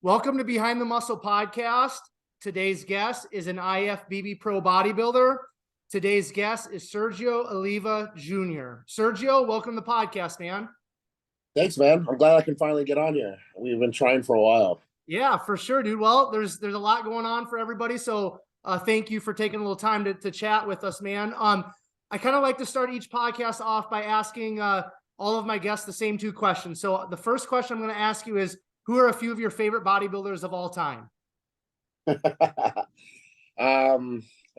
Welcome to Behind the Muscle podcast. Today's guest is an IFBB pro bodybuilder. Today's guest is Sergio Oliva Jr. Sergio, welcome to the podcast, man. Thanks, man. I'm glad I can finally get on here. We've been trying for a while. Yeah, for sure, dude. Well, there's a lot going on for everybody, so thank you for taking a little time to chat with us, man. I kind of like to start each podcast off by asking all of my guests the same two questions. So the first question I'm going to ask you is, who are a few of your favorite bodybuilders of all time? I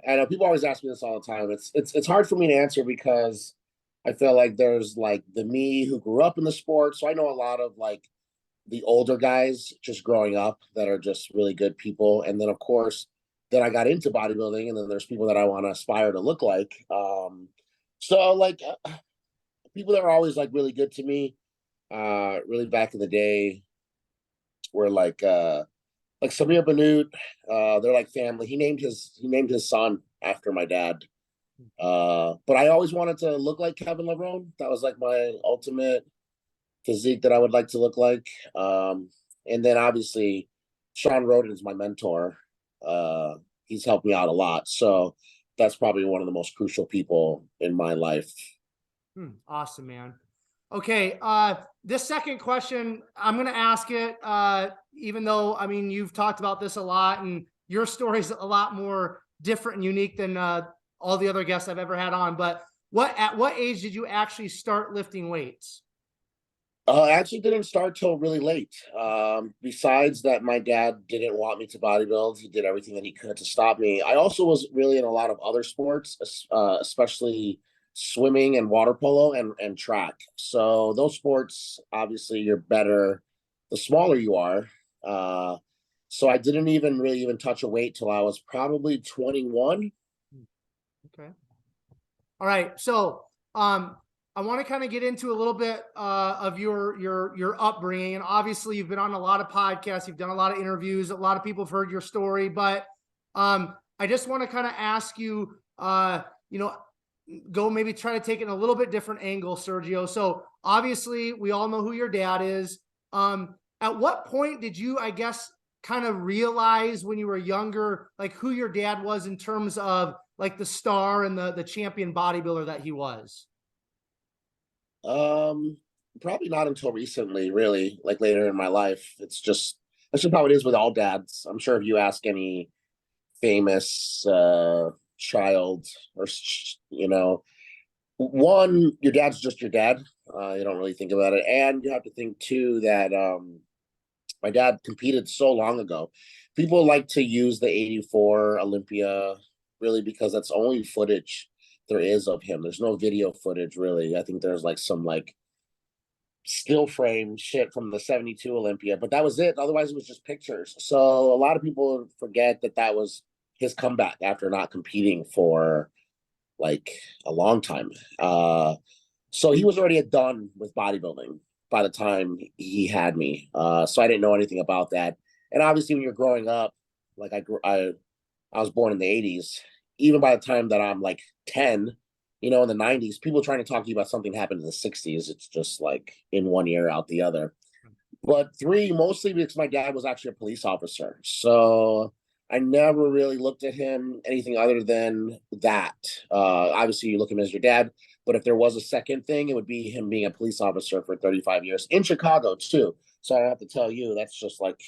know people always ask me this all the time. It's hard for me to answer because I feel like there's like the me who grew up in the sport. So I know a lot of like the older guys just growing up that are just really good people. And then of course, then I got into bodybuilding, and then there's people that I want to aspire to look like. So like people that are always like really good to me, really back in the day were like Samir Banut. They're like family. He named his son after my dad. But I always wanted to look like Kevin Levrone. That was like my ultimate physique that I would like to look like. And then obviously Sean Roden is my mentor. He's helped me out a lot. So that's probably one of the most crucial people in my life. Awesome, man. Okay, this second question, I'm going to ask it, even though, I mean, you've talked about this a lot, and your story's a lot more different and unique than all the other guests I've ever had on. But at what age did you actually start lifting weights? I actually didn't start till really late. Besides that, my dad didn't want me to bodybuild. He did everything that he could to stop me. I also was really in a lot of other sports, especially swimming and water polo and track. So those sports, obviously, you're better the smaller you are. So I didn't even touch a weight till I was probably 21. Okay. All right. So I want to kind of get into a little bit of your upbringing. And obviously you've been on a lot of podcasts, you've done a lot of interviews, a lot of people have heard your story, but I just want to kind of ask you, go maybe try to take it in a little bit different angle, Sergio. So obviously we all know who your dad is. At what point did you, I guess, kind of realize when you were younger, like who your dad was in terms of like the star and the champion bodybuilder that he was? Probably not until recently, really, like later in my life. That's just how it is with all dads. I'm sure if you ask any famous child, or one, your dad's just your dad. You don't really think about it, and you have to think too that my dad competed so long ago. People like to use the '84 Olympia really because that's the only footage there is of him. There's no video footage really. I think there's like some like still frame shit from the '72 Olympia, but that was it. Otherwise it was just pictures. So a lot of people forget that that was his comeback after not competing for like a long time. So he was already done with bodybuilding by the time he had me. So I didn't know anything about that. And obviously when you're growing up, like I was born in the '80s. Even by the time that I'm like 10, in the '90s, people trying to talk to you about something happened in the '60s. It's just like in one ear out the other. But three, mostly because my dad was actually a police officer. So I never really looked at him anything other than that. Obviously, you look at him as your dad. But if there was a second thing, it would be him being a police officer for 35 years in Chicago, too. So I have to tell you, that's just like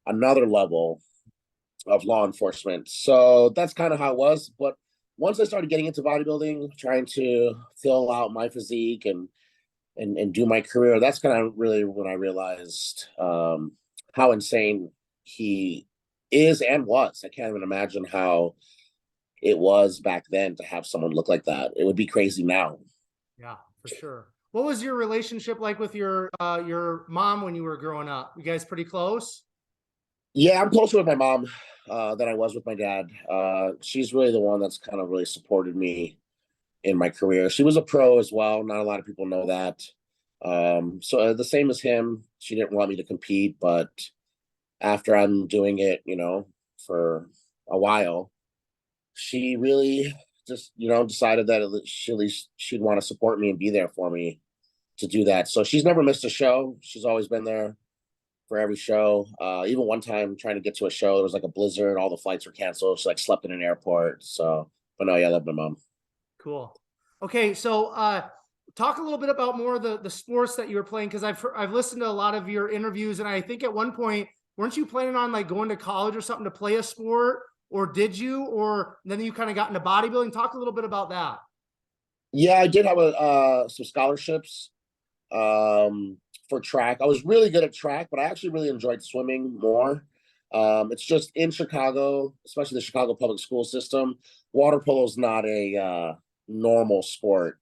another level of law enforcement. So that's kind of how it was. But once I started getting into bodybuilding, trying to fill out my physique and do my career, that's kind of really when I realized how insane he is and was. I can't even imagine how it was back then to have someone look like that. It would be crazy now. Yeah, for sure. What was your relationship like with your mom when you were growing up? You guys pretty close? Yeah, I'm closer with my mom than I was with my dad. She's really the one that's kind of really supported me in my career. She was a pro as well. Not a lot of people know that. So the same as him, she didn't want me to compete, but after I'm doing it, for a while, she really just, decided that at least she'd want to support me and be there for me to do that. So she's never missed a show. She's always been there. for every show. Even one time trying to get to a show, there was like a blizzard, all the flights were canceled, so like slept in an airport. So, but no, yeah, I love my mom. Cool. Okay, so talk a little bit about more of the sports that you were playing, because I've listened to a lot of your interviews, and I think at one point, weren't you planning on like going to college or something to play a sport, or did you? Or then you kind of got into bodybuilding. Talk a little bit about that. Yeah, I did have some scholarships for track. I was really good at track, but I actually really enjoyed swimming more. It's just in Chicago, especially the Chicago public school system, water polo is not a normal sport.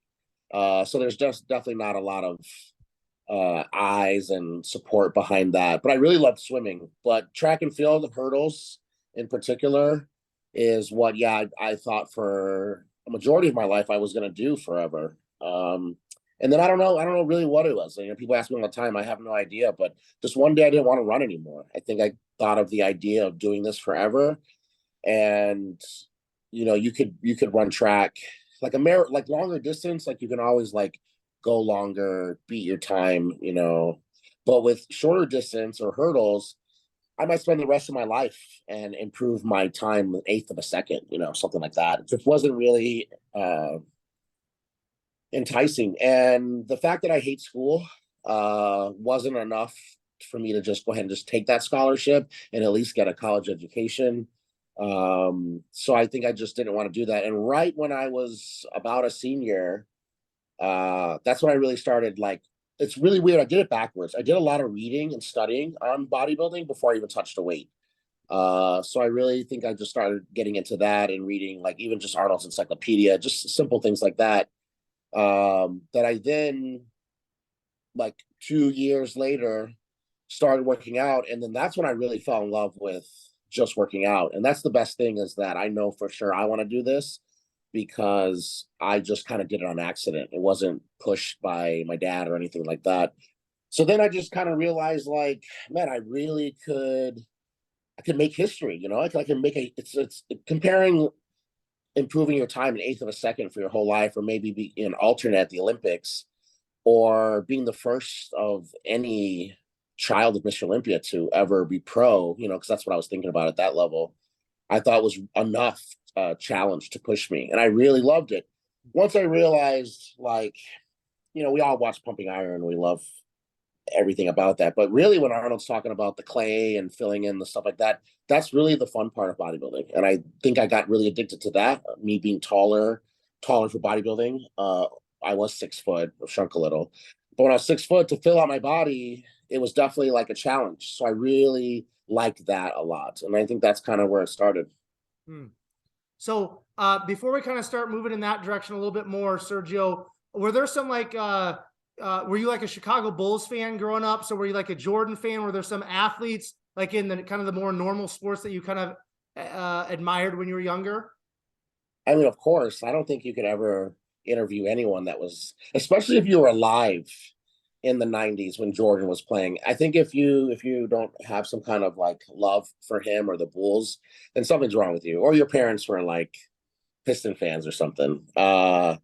So there's just definitely not a lot of eyes and support behind that. But I really loved swimming. But track and field, hurdles in particular, is what, yeah, I thought for a majority of my life I was going to do forever. And then I don't know really what it was. You know, people ask me all the time, I have no idea. But just one day I didn't want to run anymore. I think I thought of the idea of doing this forever, and you know, you could run track like like longer distance, like you can always like go longer, beat your time, you know. But with shorter distance or hurdles, I might spend the rest of my life and improve my time an eighth of a second, you know, something like that. It just wasn't really enticing. And the fact that I hate school wasn't enough for me to just go ahead and just take that scholarship and at least get a college education. So I think I just didn't want to do that. And right when I was about a senior, that's when I really started, like, it's really weird. I did it backwards. I did a lot of reading and studying on bodybuilding before I even touched a weight. So I really think I just started getting into that and reading, like, even just Arnold's Encyclopedia, just simple things like that. That I then, like 2 years later, started working out. And then that's when I really fell in love with just working out. And that's the best thing, is that I know for sure I want to do this because I just kind of did it on accident. It wasn't pushed by my dad or anything like that. So then I just kind of realized, like, man, I could make history, you know. I can make it's comparing improving your time an eighth of a second for your whole life, or maybe be an alternate at the Olympics, or being the first of any child of Mr. Olympia to ever be pro, you know, because that's what I was thinking about at that level. I thought was enough challenge to push me. And I really loved it. Once I realized, like, you know, we all watch Pumping Iron. We love everything about that. But really, when Arnold's talking about the clay and filling in the stuff like that, that's really the fun part of bodybuilding. And I think I got really addicted to that. Me being taller for bodybuilding. I was 6 foot, shrunk a little. But when I was 6 foot, to fill out my body, it was definitely like a challenge. So I really liked that a lot. And I think that's kind of where it started. So before we kind of start moving in that direction a little bit more, Sergio, were there some like, were you like a Chicago Bulls fan growing up? So were you like a Jordan fan? Were there some athletes like in the kind of the more normal sports that you kind of admired when you were younger? I mean, of course, I don't think you could ever interview anyone that was, especially if you were alive in the 90s when Jordan was playing. I think if you don't have some kind of like love for him or the Bulls, then something's wrong with you. Or your parents were like Piston fans or something. No.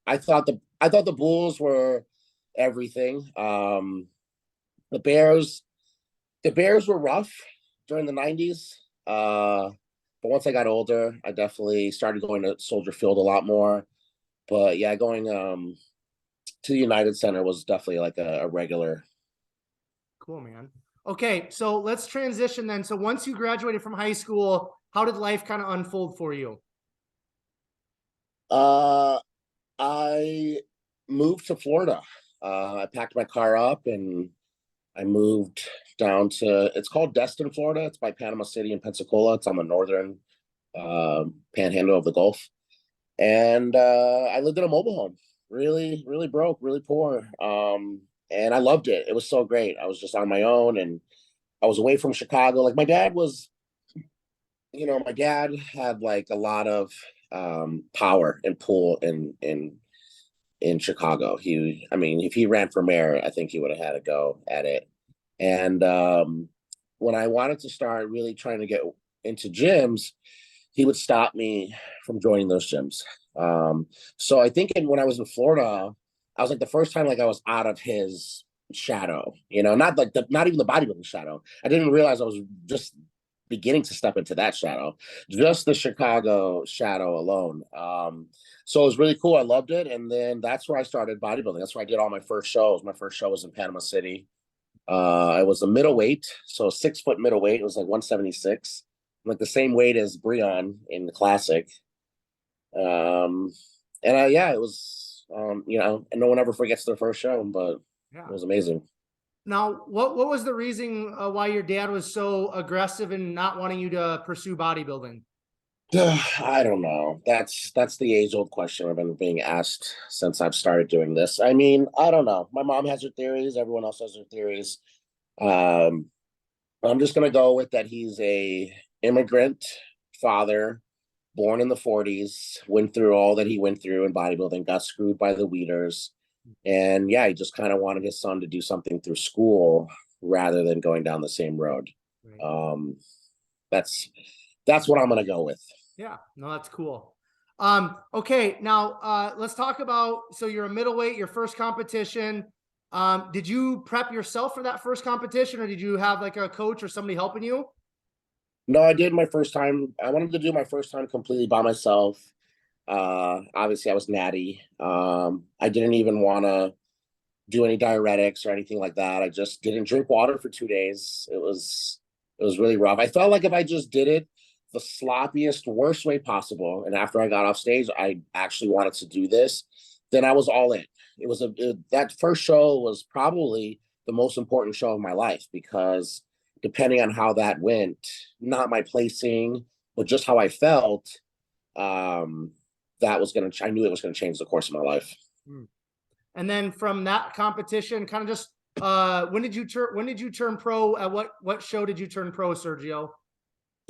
I thought the Bulls were everything. The Bears were rough during the 90s. But once I got older, I definitely started going to Soldier Field a lot more. But yeah, going to the United Center was definitely like a regular. Cool, man. Okay, so let's transition then. So once you graduated from high school, how did life kind of unfold for you? I moved to Florida. I packed my car up and I moved down to, it's called Destin, Florida. It's by Panama City and Pensacola. It's on the northern panhandle of the Gulf. And I lived in a mobile home, really, really broke, really poor. And I loved it. It was so great. I was just on my own and I was away from Chicago. Like my dad had like a lot of power and pull in Chicago. I mean, if he ran for mayor, I think he would have had a go at it. And when I wanted to start really trying to get into gyms, he would stop me from joining those gyms. So I think when I was in Florida, I was like the first time like I was out of his shadow, you know, not like not even the bodybuilding shadow. I didn't realize I was just beginning to step into that shadow, just the Chicago shadow alone. So it was really cool. I loved it. And then that's where I started bodybuilding. That's where I did all my first shows. My first show was in Panama City. I was a middleweight, so 6 foot middleweight. It was like 176, like the same weight as Breon in the classic. And yeah, it was, you know, and no one ever forgets their first show, but it was amazing. Now, what was the reason why your dad was so aggressive in not wanting you to pursue bodybuilding? I don't know. That's the age old question I've been being asked since I've started doing this. I mean, I don't know. My mom has her theories. Everyone else has their theories. Um, I'm just gonna go with that. He's a immigrant father, born in the 40s, went through all that he went through in bodybuilding, got screwed by the Weeders, and yeah, he just kind of wanted his son to do something through school rather than going down the same road. Right. That's that's what I'm gonna go with. Yeah, no, that's cool. Okay, now let's talk about, so you're a middleweight, your first competition. Did you prep yourself for that first competition, or did you have like a coach or somebody helping you? No, I did my first time. I wanted to do my first time completely by myself. Obviously I was natty. I didn't even want to do any diuretics or anything like that. I just didn't drink water for 2 days. It was really rough. I felt like if I just did it the sloppiest, worst way possible, and after I got off stage, I actually wanted to do this, then I was all in. That first show was probably the most important show of my life, because depending on how that went, not my placing, but just how I felt, that was gonna. I knew it was gonna change the course of my life. And then from that competition, kind of just when did you turn pro? At what show did you turn pro, Sergio?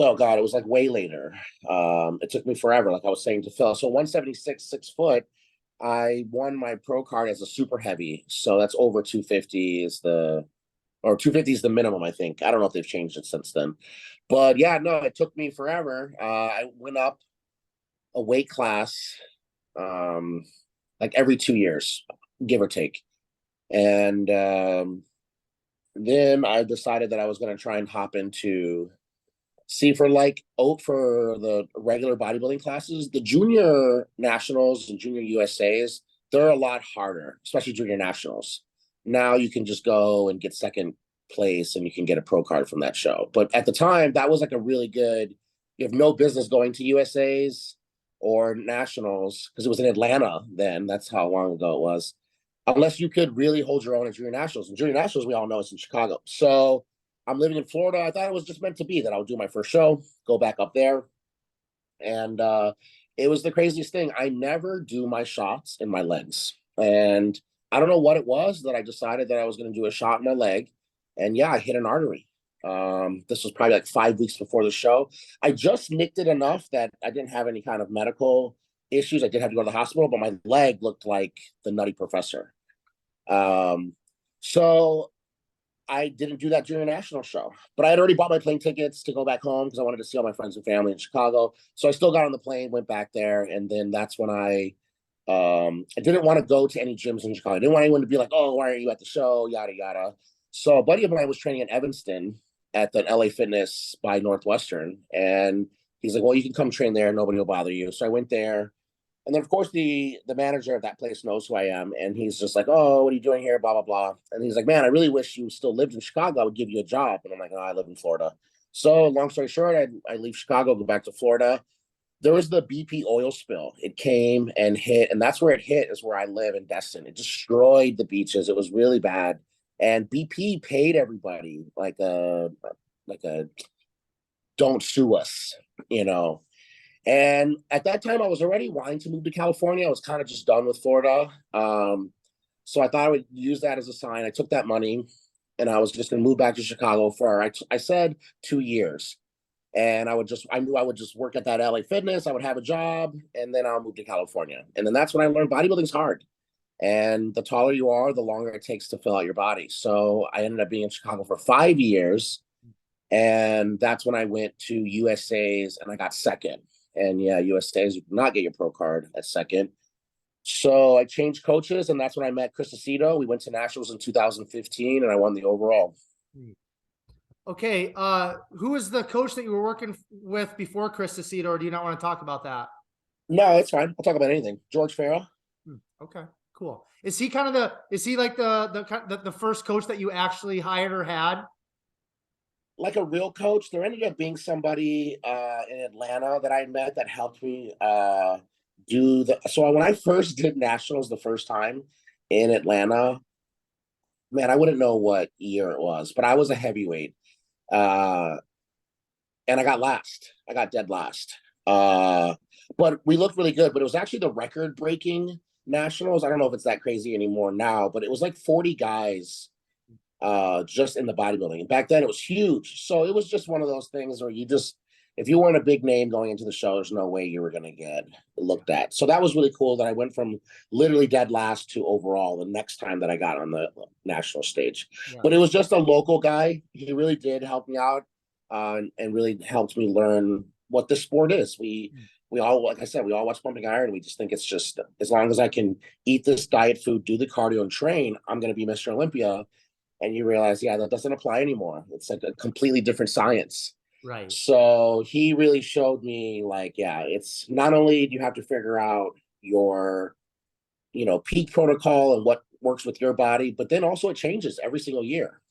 Oh God, it was like way later. It took me forever, like I was saying to Phil. So 176, 6 foot, I won my pro card as a super heavy. So that's over 250 is or 250 is the minimum, I think. I don't know if they've changed it since then. But yeah, no, it took me forever. I went up a weight class like every 2 years, give or take. And then I decided that I was going to try and hop into, see, for for the regular bodybuilding classes, the junior nationals and junior USAs, they're a lot harder, especially junior nationals. Now you can just go and get second place and you can get a pro card from that show. But at the time, that was like a really good, you have no business going to USAs or nationals, because it was in Atlanta then. That's how long ago it was. Unless you could really hold your own at junior nationals. And junior nationals, we all know it's in Chicago. So I'm living in Florida. I thought it was just meant to be that I would do my first show, go back up there. And it was the craziest thing. I never do my shots in my legs. And I don't know what it was that I decided that I was going to do a shot in my leg. And yeah, I hit an artery. This was probably like 5 weeks before the show. I just nicked it enough that I didn't have any kind of medical issues. I did have to go to the hospital, but my leg looked like the Nutty Professor. So I didn't do that during a national show, but I had already bought my plane tickets to go back home because I wanted to see all my friends and family in Chicago. So I still got on the plane, went back there, and then that's when I didn't want to go to any gyms in Chicago. I didn't want anyone to be like, "Oh, why aren't you at the show?" Yada yada. So a buddy of mine was training in Evanston at the LA Fitness by Northwestern, and he's like, "Well, you can come train there. Nobody will bother you." So I went there. And then, of course, the manager of that place knows who I am. And he's just like, "Oh, what are you doing here? Blah, blah, blah." And he's like, "Man, I really wish you still lived in Chicago. I would give you a job." And I'm like, "Oh, I live in Florida." So long story short, I leave Chicago, go back to Florida. There was the BP oil spill. It came and hit. And that's where it hit, is where I live in Destin. It destroyed the beaches. It was really bad. And BP paid everybody like a don't sue us, you know. And at that time, I was already wanting to move to California. I was kind of just done with Florida. So I thought I would use that as a sign. I took that money and I was just going to move back to Chicago for, I said 2 years. And I knew I would just work at that LA Fitness. I would have a job and then I'll move to California. And then that's when I learned bodybuilding's hard. And the taller you are, the longer it takes to fill out your body. So I ended up being in Chicago for 5 years. And that's when I went to USA's and I got second. And yeah, USA's, you do not get your pro card at second. So I changed coaches, and that's when I met Chris Aceto. We went to nationals in 2015, and I won the overall. Okay, who was the coach that you were working with before Chris Aceto, or do you not want to talk about that? No, it's fine. I'll talk about anything. George Farrell. Okay, cool. Is he kind of is he like the first coach that you actually hired or had? Like a real coach. There ended up being somebody in Atlanta that I met that helped me do the. So when I first did nationals the first time in Atlanta, man, I wouldn't know what year it was, but I was a heavyweight, and I got last. I got dead last. But we looked really good. But it was actually the record-breaking nationals. I don't know if it's that crazy anymore now, but it was like 40 guys just in the bodybuilding. And back then it was huge. So it was just one of those things where you just, if you weren't a big name going into the show, there's no way you were going to get looked at. So that was really cool that I went from literally dead last to overall the next time that I got on the national stage. Yeah. But it was just a local guy. He really did help me out and really helped me learn what the sport is. We all, like I said, we all watch Pumping Iron. We just think it's just, as long as I can eat this diet food, do the cardio and train, I'm going to be Mr. Olympia. And you realize, yeah, that doesn't apply anymore. It's like a completely different science. Right. So he really showed me, like, yeah, it's not only do you have to figure out your, peak protocol and what works with your body, but then also it changes every single year.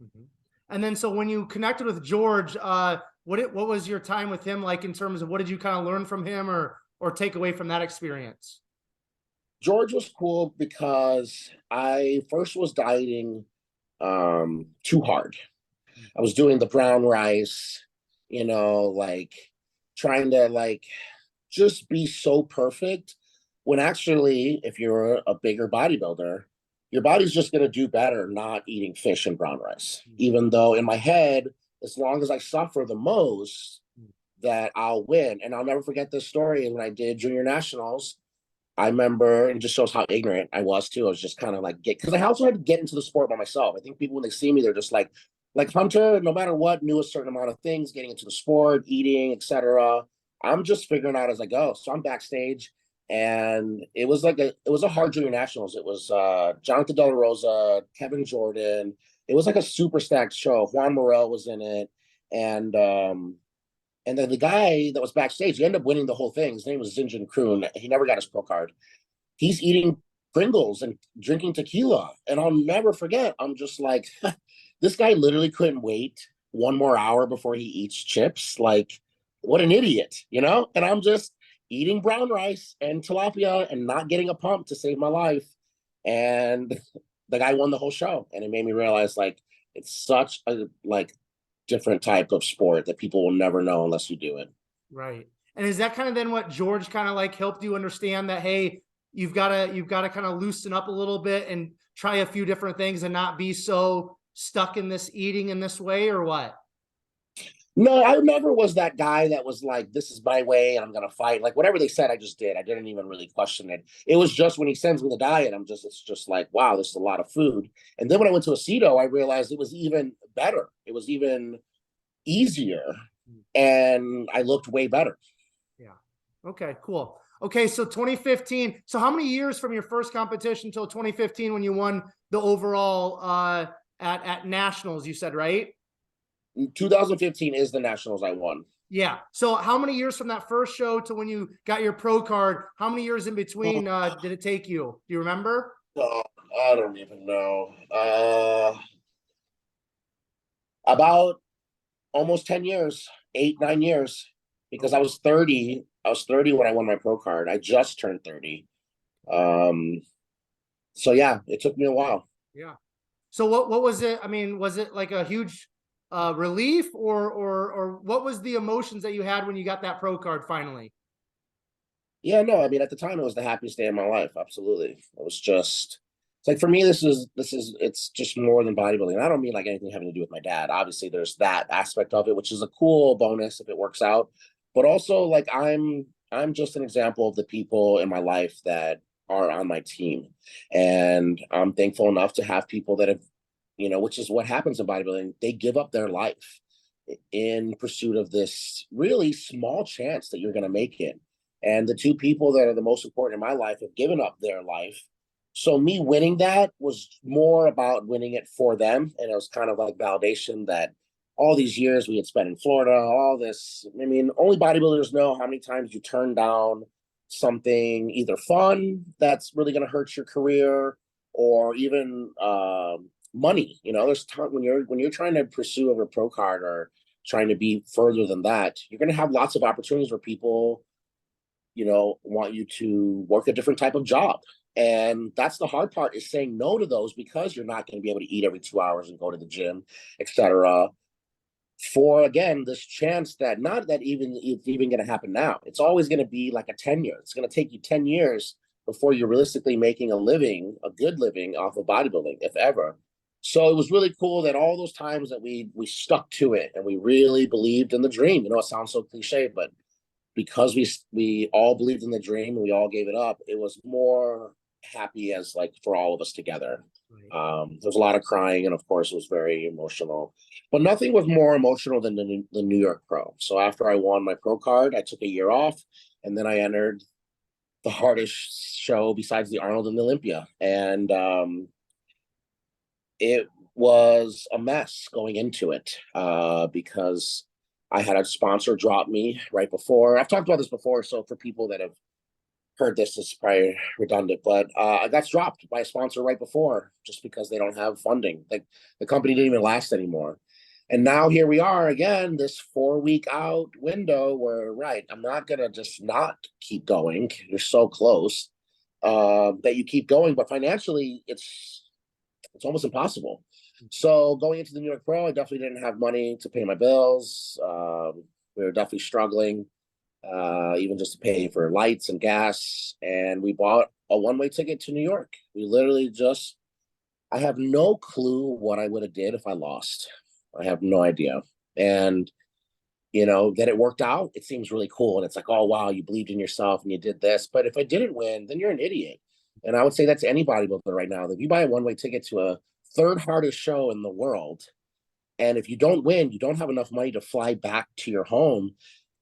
Mm-hmm. And then, so when you connected with George, what was your time with him like in terms of what did you kind of learn from him or take away from that experience? George was cool because I first was dieting too hard. I was doing the brown rice, like trying to just be so perfect when actually, if you're a bigger bodybuilder, your body's just going to do better not eating fish and brown rice. Even though in my head, as long as I suffer the most, that I'll win. And I'll never forget this story. When I did junior nationals, I remember, and it just shows how ignorant I was too. I was just kind of because I also had to get into the sport by myself. I think people, when they see me, they're just like Hunter, no matter what, knew a certain amount of things, getting into the sport, eating, etc. I'm just figuring out as I go. So I'm backstage, and it was a hard junior nationals. It was Jonathan De La Rosa, Kevin Jordan. It was like a super stacked show. Juan Morel was in it, and then the guy that was backstage, he ended up winning the whole thing. His name was Zinjan Kroon. He never got his pro card. He's eating Pringles and drinking tequila. And I'll never forget. I'm just like, this guy literally couldn't wait one more hour before he eats chips. Like, what an idiot, And I'm just eating brown rice and tilapia and not getting a pump to save my life. And the guy won the whole show. And it made me realize, it's such a, different type of sport that people will never know unless you do it. Right. And is that kind of then what George kind of helped you understand that, hey, you've got to kind of loosen up a little bit and try a few different things and not be so stuck in this eating in this way, or what? No, I never was that guy that was like, this is my way and I'm going to fight. Like, whatever they said, I just did. I didn't even really question it. It was just when he sends me the diet, it's just like, wow, this is a lot of food. And then when I went to Aceto, I realized it was even better. It was even easier. And I looked way better. Yeah. Okay, cool. Okay, so 2015. So how many years from your first competition until 2015 when you won the overall at nationals, you said, right? 2015 is the nationals I won. Yeah. So how many years from that first show to when you got your pro card, how many years in between did it take you? Do you remember? I don't even know. About almost 10 years, 8-9 years, because I was 30. I was 30 when I won my pro card. I just turned 30. So yeah, it took me a while. Yeah. So what was it? I mean, was it like a huge relief or what was the emotions that you had when you got that pro card finally? Yeah, no, I mean, at the time it was the happiest day of my life. Absolutely. It was just, it's like, for me, it's just more than bodybuilding. And I don't mean anything having to do with my dad. Obviously there's that aspect of it, which is a cool bonus if it works out. But also I'm just an example of the people in my life that are on my team. And I'm thankful enough to have people that have, which is what happens in bodybuilding. They give up their life in pursuit of this really small chance that you're going to make it. And the two people that are the most important in my life have given up their life. So me winning that was more about winning it for them. And it was kind of like validation that all these years we had spent in Florida, all this. I mean, only bodybuilders know how many times you turn down something either fun that's really going to hurt your career, or even money. You know, there's time when you're trying to pursue a pro card or trying to be further than that, you're going to have lots of opportunities where people, you know, want you to work a different type of job. And that's the hard part, is saying no to those, because you're not going to be able to eat every 2 hours and go to the gym, etc. For, again, this chance that not that even it's even going to happen now. It's always going to be like a 10-year. It's going to take you 10 years before you're realistically making a living, a good living off of bodybuilding, if ever. So it was really cool that all those times that we stuck to it and we really believed in the dream. You know, it sounds so cliche, but because we all believed in the dream and we all gave it up, it was more happy as like for all of us together. There was a lot of crying, and of course it was very emotional, but nothing was more emotional than the New York Pro. So after I won my pro card, I took a year off, and then I entered the hardest show besides the Arnold and the Olympia. And it was a mess going into it, because I had a sponsor drop me right before. I've talked about this before, so for people that have heard this, it's probably redundant, but I got dropped by a sponsor right before, just because they don't have funding. Like, the company didn't even last anymore. And now here we are again, this 4-week out window where, right, I'm not going to just not keep going. You're so close that you keep going, but financially it's almost impossible. So going into the New York Pro, I definitely didn't have money to pay my bills. We were definitely struggling, even just to pay for lights and gas. And we bought a one-way ticket to New York. We literally just, I have no clue what I would have did if I lost. I have no idea. And, you know, that it worked out, it seems really cool. And it's like, oh, wow, you believed in yourself and you did this. But if I didn't win, then you're an idiot. And I would say that to any bodybuilder right now. If you buy a one-way ticket to a third hardest show in the world, and if you don't win, you don't have enough money to fly back to your home,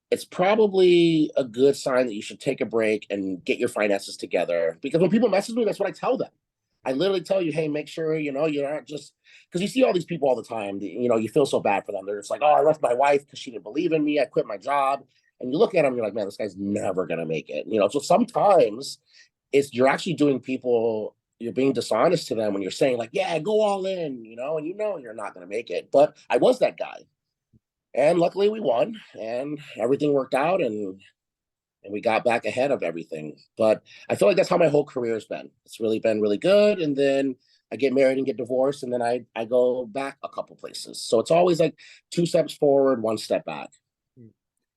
it's probably a good sign that you should take a break and get your finances together. Because when people message me, that's what I tell them. I literally tell you, hey, make sure, you know, you're not just, because you see all these people all the time, you know, you feel so bad for them. They're just like, oh, I left my wife because she didn't believe in me. I quit my job. And you look at them, you're like, man, this guy's never going to make it. You know, so sometimes you're actually doing people, you're being dishonest to them when you're saying like, yeah, go all in, you know, and you know you're not going to make it. But I was that guy. And luckily we won and everything worked out, and we got back ahead of everything. But I feel like that's how my whole career has been. It's really been really good. And then I get married and get divorced, and then I go back a couple places. So it's always like 2 steps forward, 1 step back.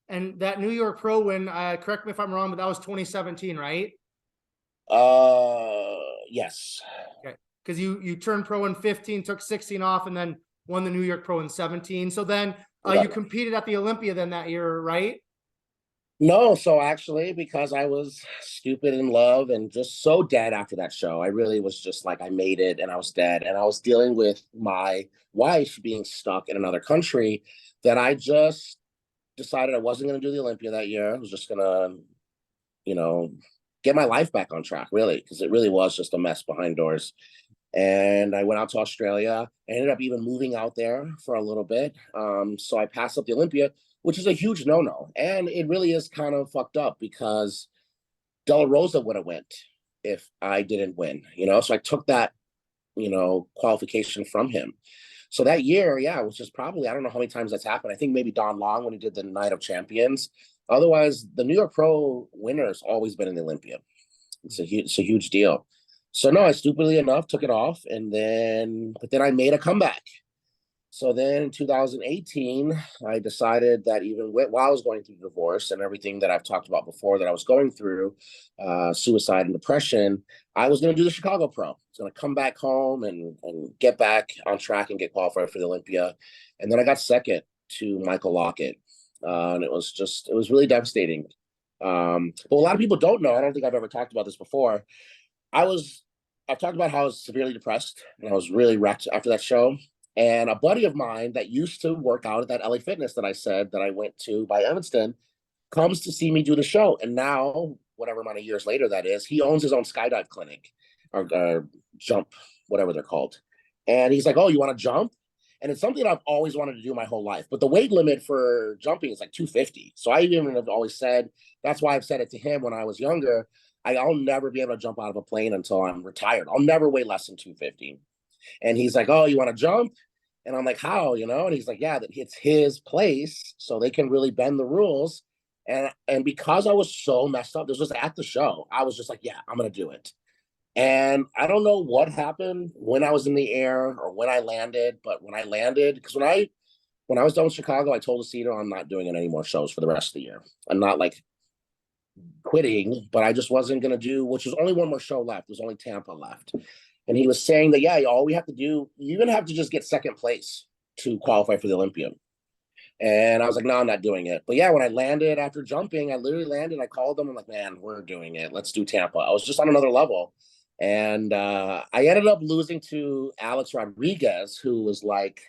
And that New York Pro win, correct me if I'm wrong, but that was 2017, right? Yes. Okay. Because you turned pro in 15, took 16 off, and then won the New York Pro in 17. So then you competed at the Olympia then that year, right? No, so actually, because I was stupid in love and just so dead after that show, I really was just like, I made it and I was dead. And I was dealing with my wife being stuck in another country, that I just decided I wasn't going to do the Olympia that year. I was just going to, you know, get my life back on track, really, because it really was just a mess behind doors. And I went out to Australia. I ended up even moving out there for a little bit. So I passed up the Olympia, which is a huge no-no. And it really is kind of fucked up, because De La Rosa would have went if I didn't win, you know? So I took that, you know, qualification from him. So that year, yeah, it was just probably, I don't know how many times that's happened. I think maybe Don Long when he did the Night of Champions. Otherwise, the New York Pro winner has always been in the Olympia. It's a huge deal. So no, I stupidly enough took it off, but then I made a comeback. So then in 2018, I decided that even while I was going through divorce and everything that I've talked about before that I was going through, suicide and depression, I was going to do the Chicago Pro. I was going to come back home and get back on track and get qualified for the Olympia. And then I got second to Michael Lockett. And it was really devastating. But a lot of people don't know, I don't think I've ever talked about this before. I've talked about how I was severely depressed and I was really wrecked after that show. And a buddy of mine that used to work out at that LA Fitness that I said that I went to by Evanston comes to see me do the show. And now, whatever amount of years later that is, he owns his own skydive clinic or jump, whatever they're called. And he's like, oh, you want to jump? And it's something I've always wanted to do my whole life. But the weight limit for jumping is like 250. So I even have always said, that's why I've said it to him when I was younger, I'll never be able to jump out of a plane until I'm retired. I'll never weigh less than 250. And he's like, oh, you want to jump? And I'm like, how, you know? And he's like, yeah, that it's his place, so they can really bend the rules. And because I was so messed up, this was at the show, I was just like, yeah, I'm going to do it. And I don't know what happened when I was in the air or when I landed, but when I landed, because when I was done with Chicago, I told Aceto I'm not doing any more shows for the rest of the year. I'm not like quitting, but I just wasn't going to do, which was only one more show left. There's only Tampa left. And he was saying that, yeah, all we have to do, you're going to have to just get second place to qualify for the Olympia. And I was like, no, I'm not doing it. But yeah, when I landed after jumping, I literally landed. I called them. I'm like, man, we're doing it. Let's do Tampa. I was just on another level. And I ended up losing to Alex Rodriguez, who was like,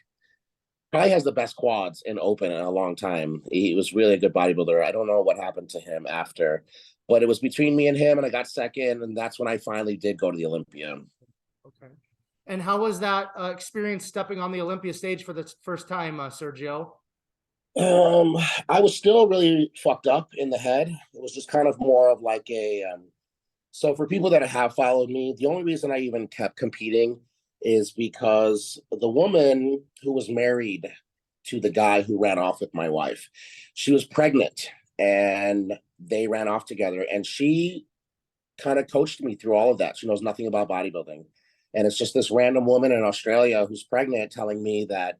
probably has the best quads in open in a long time. He was really a good bodybuilder. I don't know what happened to him after, but it was between me and him, and I got second. And that's when I finally did go to the Olympia. Okay. And how was that experience stepping on the Olympia stage for the first time, Sergio? I was still really fucked up in the head. It was just kind of more of like a so for people that have followed me, the only reason I even kept competing is because the woman who was married to the guy who ran off with my wife, she was pregnant and they ran off together, and she kind of coached me through all of that. She knows nothing about bodybuilding. And it's just this random woman in Australia who's pregnant telling me that,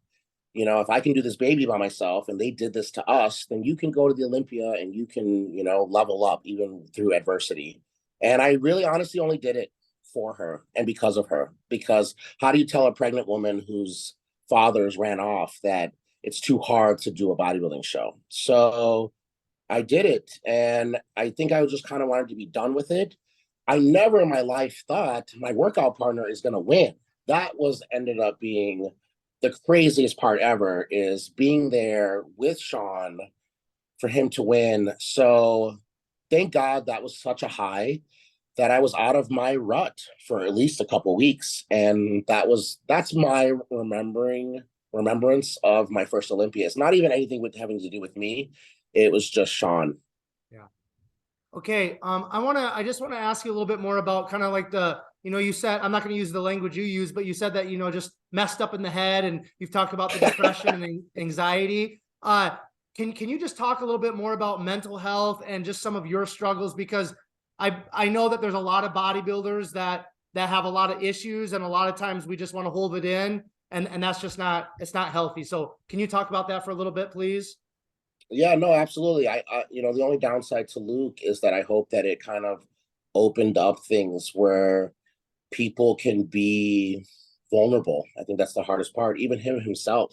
you know, if I can do this baby by myself and they did this to us, then you can go to the Olympia and you can, you know, level up even through adversity. And I really honestly only did it for her and because of her. Because how do you tell a pregnant woman whose fathers ran off that it's too hard to do a bodybuilding show? So I did it. And I think I just kind of wanted to be done with it. I never in my life thought my workout partner is going to win. That was ended up being the craziest part ever, is being there with Sean for him to win. So thank God that was such a high that I was out of my rut for at least a couple of weeks. And that's my remembrance of my first Olympia. It's not even anything with having to do with me. It was just Sean. Yeah. Okay. I just want to ask you a little bit more about kind of like you said, I'm not going to use the language you use, but you said that, just messed up in the head, and you've talked about the depression and anxiety. Can you just talk a little bit more about mental health and just some of your struggles? Because I know that there's a lot of bodybuilders that have a lot of issues, and a lot of times we just want to hold it in, and that's just it's not healthy. So can you talk about that for a little bit, please? Yeah, no, absolutely. I the only downside to Luke is that I hope that it kind of opened up things where people can be vulnerable. I think that's the hardest part. Even him himself,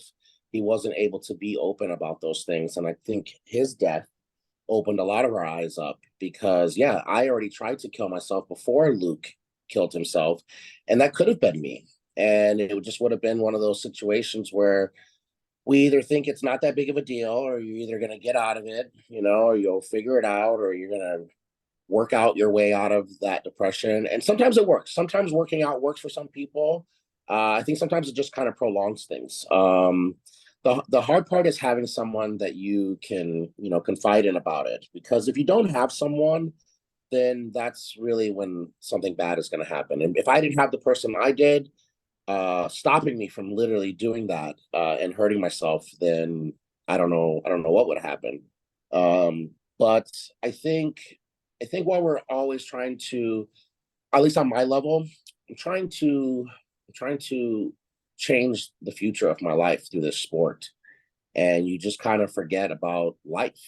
he wasn't able to be open about those things. And I think his death opened a lot of our eyes up because, yeah, I already tried to kill myself before Luke killed himself. And that could have been me. And it just would have been one of those situations where we either think it's not that big of a deal, or you're either going to get out of it, or you'll figure it out, or you're going to work out your way out of that depression. And sometimes it works. Sometimes working out works for some people. I think sometimes it just kind of prolongs things. The hard part is having someone that you can, confide in about it. Because if you don't have someone, then that's really when something bad is going to happen. And if I didn't have the person I did, stopping me from literally doing that and hurting myself, then I don't know what would happen. But I think while we're always trying to, at least on my level, I'm trying to change the future of my life through this sport. And you just kind of forget about life.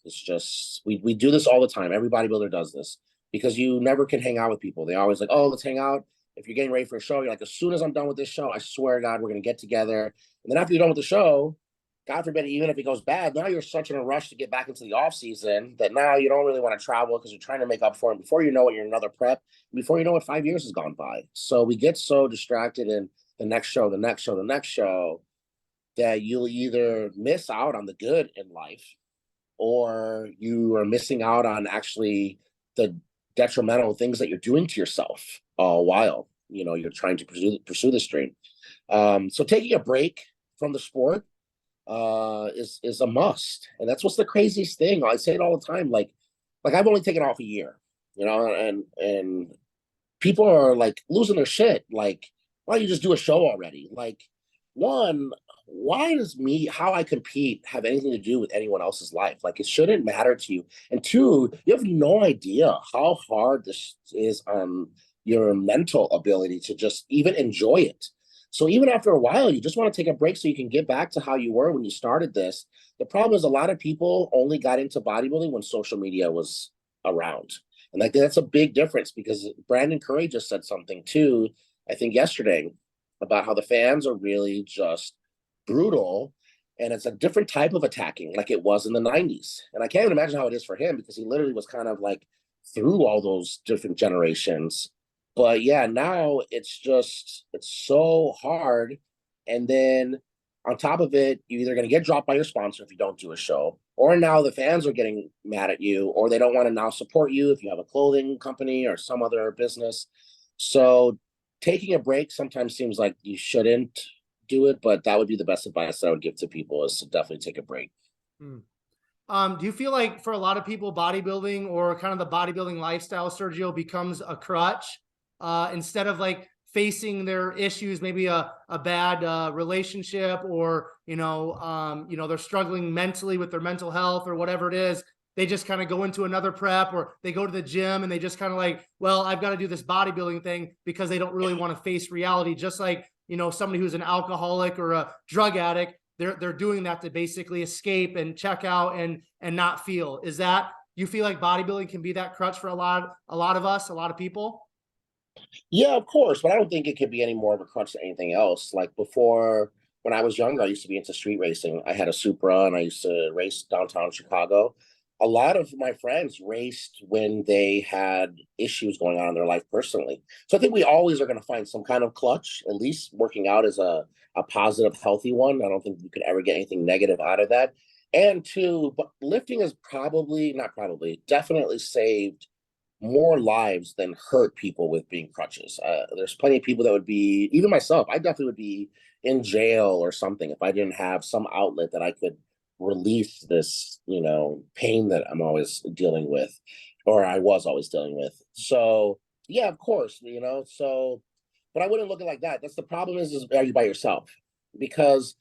It's just we do this all the time. Every bodybuilder does this because you never can hang out with people. They always like, oh, let's hang out. If you're getting ready for a show, you're like, as soon as I'm done with this show, I swear to God, we're going to get together. And then after you're done with the show, God forbid, even if it goes bad, now you're such in a rush to get back into the off season that now you don't really want to travel because you're trying to make up for it. Before you know it, you're in another prep. Before you know it, 5 years has gone by. So we get so distracted in the next show, that you'll either miss out on the good in life, or you are missing out on actually the detrimental things that you're doing to yourself while, you know, you're trying to pursue this dream. So taking a break from the sport is a must. And that's what's the craziest thing. I say it all the time. Like I've only taken off a year, you know, and people are like losing their shit. Like, why don't you just do a show already? Like, one, why does how I compete have anything to do with anyone else's life? Like, it shouldn't matter to you. And two, you have no idea how hard this is on your mental ability to just even enjoy it. So even after a while, you just want to take a break so you can get back to how you were when you started this. The problem is a lot of people only got into bodybuilding when social media was around. And like that's a big difference, because Brandon Curry just said something too, I think yesterday, about how the fans are really just brutal, and it's a different type of attacking like it was in the 90s. And I can't even imagine how it is for him, because he literally was kind of like through all those different generations. But yeah, now it's so hard. And then on top of it, you're either going to get dropped by your sponsor if you don't do a show, or now the fans are getting mad at you, or they don't want to now support you if you have a clothing company or some other business. So taking a break sometimes seems like you shouldn't do it, but that would be the best advice I would give to people, is to definitely take a break. Do you feel like for a lot of people, bodybuilding or kind of the bodybuilding lifestyle, Sergio, becomes a crutch instead of like facing their issues, maybe a bad relationship, or, they're struggling mentally with their mental health or whatever it is. They just kind of go into another prep, or they go to the gym and they just kind of like, well, I've got to do this bodybuilding thing, because they don't really want to face reality. Just like, somebody who's an alcoholic or a drug addict, they're doing that to basically escape and check out and not feel. Is that, you feel like bodybuilding can be that crutch for a lot of us, a lot of people? Yeah, of course, but I don't think it could be any more of a crutch than anything else. Like before, when I was younger, I used to be into street racing. I had a Supra and I used to race downtown Chicago. A lot of my friends raced when they had issues going on in their life personally. So I think we always are going to find some kind of clutch. At least working out is a positive, healthy one. I don't think you could ever get anything negative out of that. And two, but lifting is definitely saved more lives than hurt people with being crutches. There's plenty of people that would be, even myself, I definitely would be in jail or something if I didn't have some outlet that I could release this, pain that I'm always dealing with, or I was always dealing with. So yeah, of course, but I wouldn't look at it like that. That's the problem is are you by yourself? Because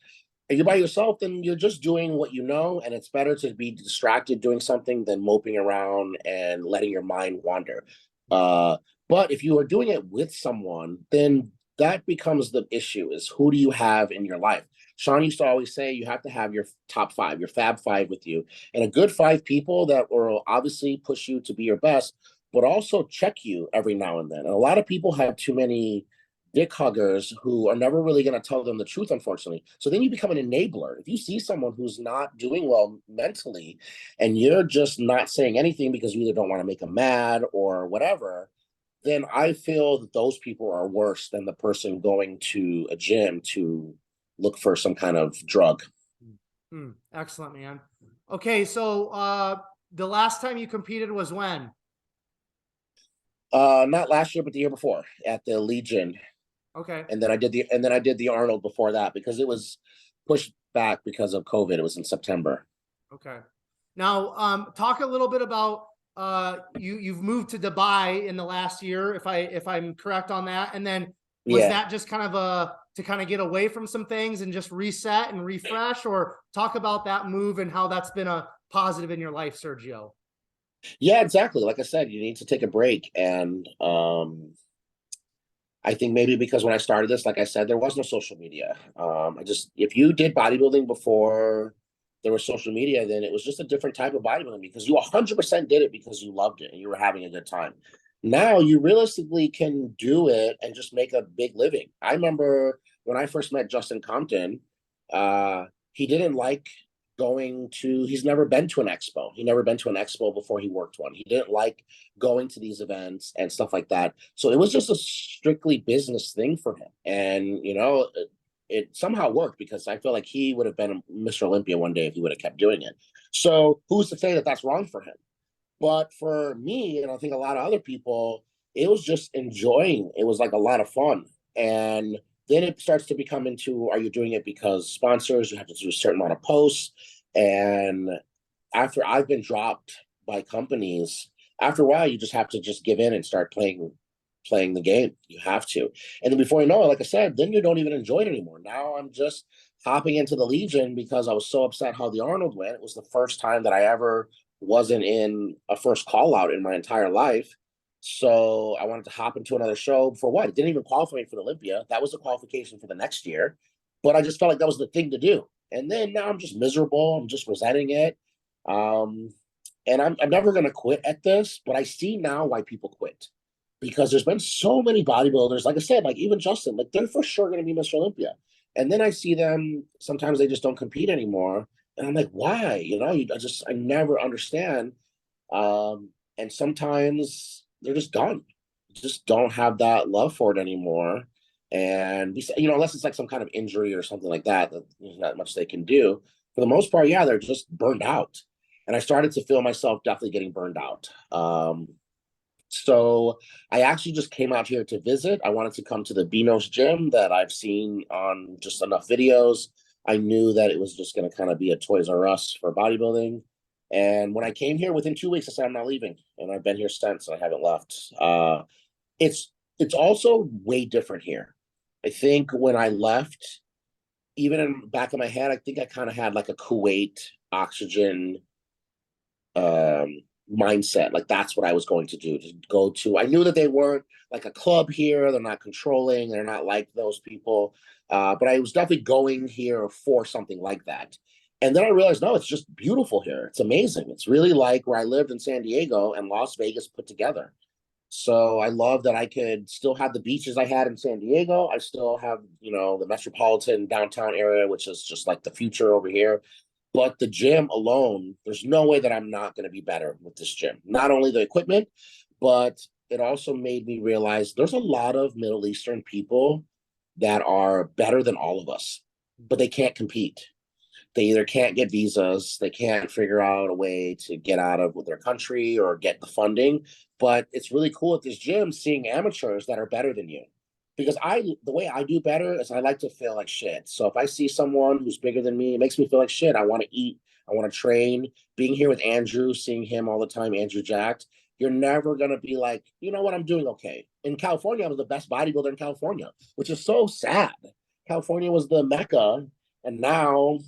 if you're by yourself, then you're just doing what you know, and it's better to be distracted doing something than moping around and letting your mind wander. But if you are doing it with someone, then that becomes the issue, is who do you have in your life? Sean used to always say you have to have your top five, your fab five with you, and a good five people that will obviously push you to be your best, but also check you every now and then. And a lot of people have too many dick huggers who are never really going to tell them the truth, unfortunately. So then you become an enabler. If you see someone who's not doing well mentally and you're just not saying anything because you either don't want to make them mad or whatever, then I feel that those people are worse than the person going to a gym to look for some kind of drug. Excellent, man. Okay, so the last time you competed was when? Not last year, but the year before at the Legion. Okay. And then I did the Arnold before that, because it was pushed back because of COVID. It was in September. Okay. Now, talk a little bit about you've moved to Dubai in the last year, if I'm correct on that. And then was that just kind of to kind of get away from some things and just reset and refresh, or talk about that move and how that's been a positive in your life, Sergio? Yeah, exactly. Like I said, you need to take a break. And I think maybe because when I started this, like I said, there was no social media. If you did bodybuilding before there was social media, then it was just a different type of bodybuilding, because you 100% did it because you loved it and you were having a good time. Now you realistically can do it and just make a big living. I remember when I first met Justin Compton, he didn't like he's never been to an expo. He never been to an expo before he worked one. He didn't like going to these events and stuff like that. So it was just a strictly business thing for him. And, it somehow worked because I feel like he would have been Mr. Olympia one day if he would have kept doing it. So who's to say that that's wrong for him? But for me, and I think a lot of other people, it was just enjoying. It was like a lot of fun. And then it starts to become into, are you doing it because sponsors, you have to do a certain amount of posts. And after I've been dropped by companies, after a while, you just have to just give in and start playing the game. You have to. And then before you know it, like I said, then you don't even enjoy it anymore. Now I'm just hopping into the Legion because I was so upset how the Arnold went. It was the first time that I ever wasn't in a first call out in my entire life. So I wanted to hop into another show for what? It didn't even qualify me for the Olympia. That was the qualification for the next year. But I just felt like that was the thing to do. And then now I'm just miserable. I'm just resenting it. And I'm never going to quit at this, but I see now why people quit. Because there's been so many bodybuilders, like I said, like even Justin, like they're for sure going to be Mr. Olympia. And then I see them, sometimes they just don't compete anymore. And I'm like, why? I never understand. And sometimes they're just done. Just don't have that love for it anymore. And, unless it's like some kind of injury or something like that, there's not much they can do. For the most part, yeah, they're just burned out. And I started to feel myself definitely getting burned out. So I actually just came out here to visit. I wanted to come to the Beano's gym that I've seen on just enough videos. I knew that it was just going to kind of be a Toys R Us for bodybuilding. And when I came here, within 2 weeks, I said, I'm not leaving. And I've been here since, and I haven't left. It's also way different here. I think when I left, even in the back of my head, I think I kind of had like a Kuwait oxygen mindset. Like that's what I was going to do, to go to. I knew that they weren't like a club here. They're not controlling. They're not like those people. But I was definitely going here for something like that. And then I realized, no, it's just beautiful here. It's amazing. It's really like where I lived in San Diego and Las Vegas put together. So I love that I could still have the beaches I had in San Diego. I still have, the metropolitan downtown area, which is just like the future over here. But the gym alone, there's no way that I'm not going to be better with this gym. Not only the equipment, but it also made me realize there's a lot of Middle Eastern people that are better than all of us, but they can't compete. They either can't get visas, they can't figure out a way to get out of their country or get the funding. But it's really cool at this gym seeing amateurs that are better than you. Because the way I do better is I like to feel like shit. So if I see someone who's bigger than me, it makes me feel like shit. I want to eat, I want to train. Being here with Andrew, seeing him all the time, Andrew Jacked, you're never going to be like, you know what, I'm doing okay. In California, I was the best bodybuilder in California, which is so sad. California was the mecca, and now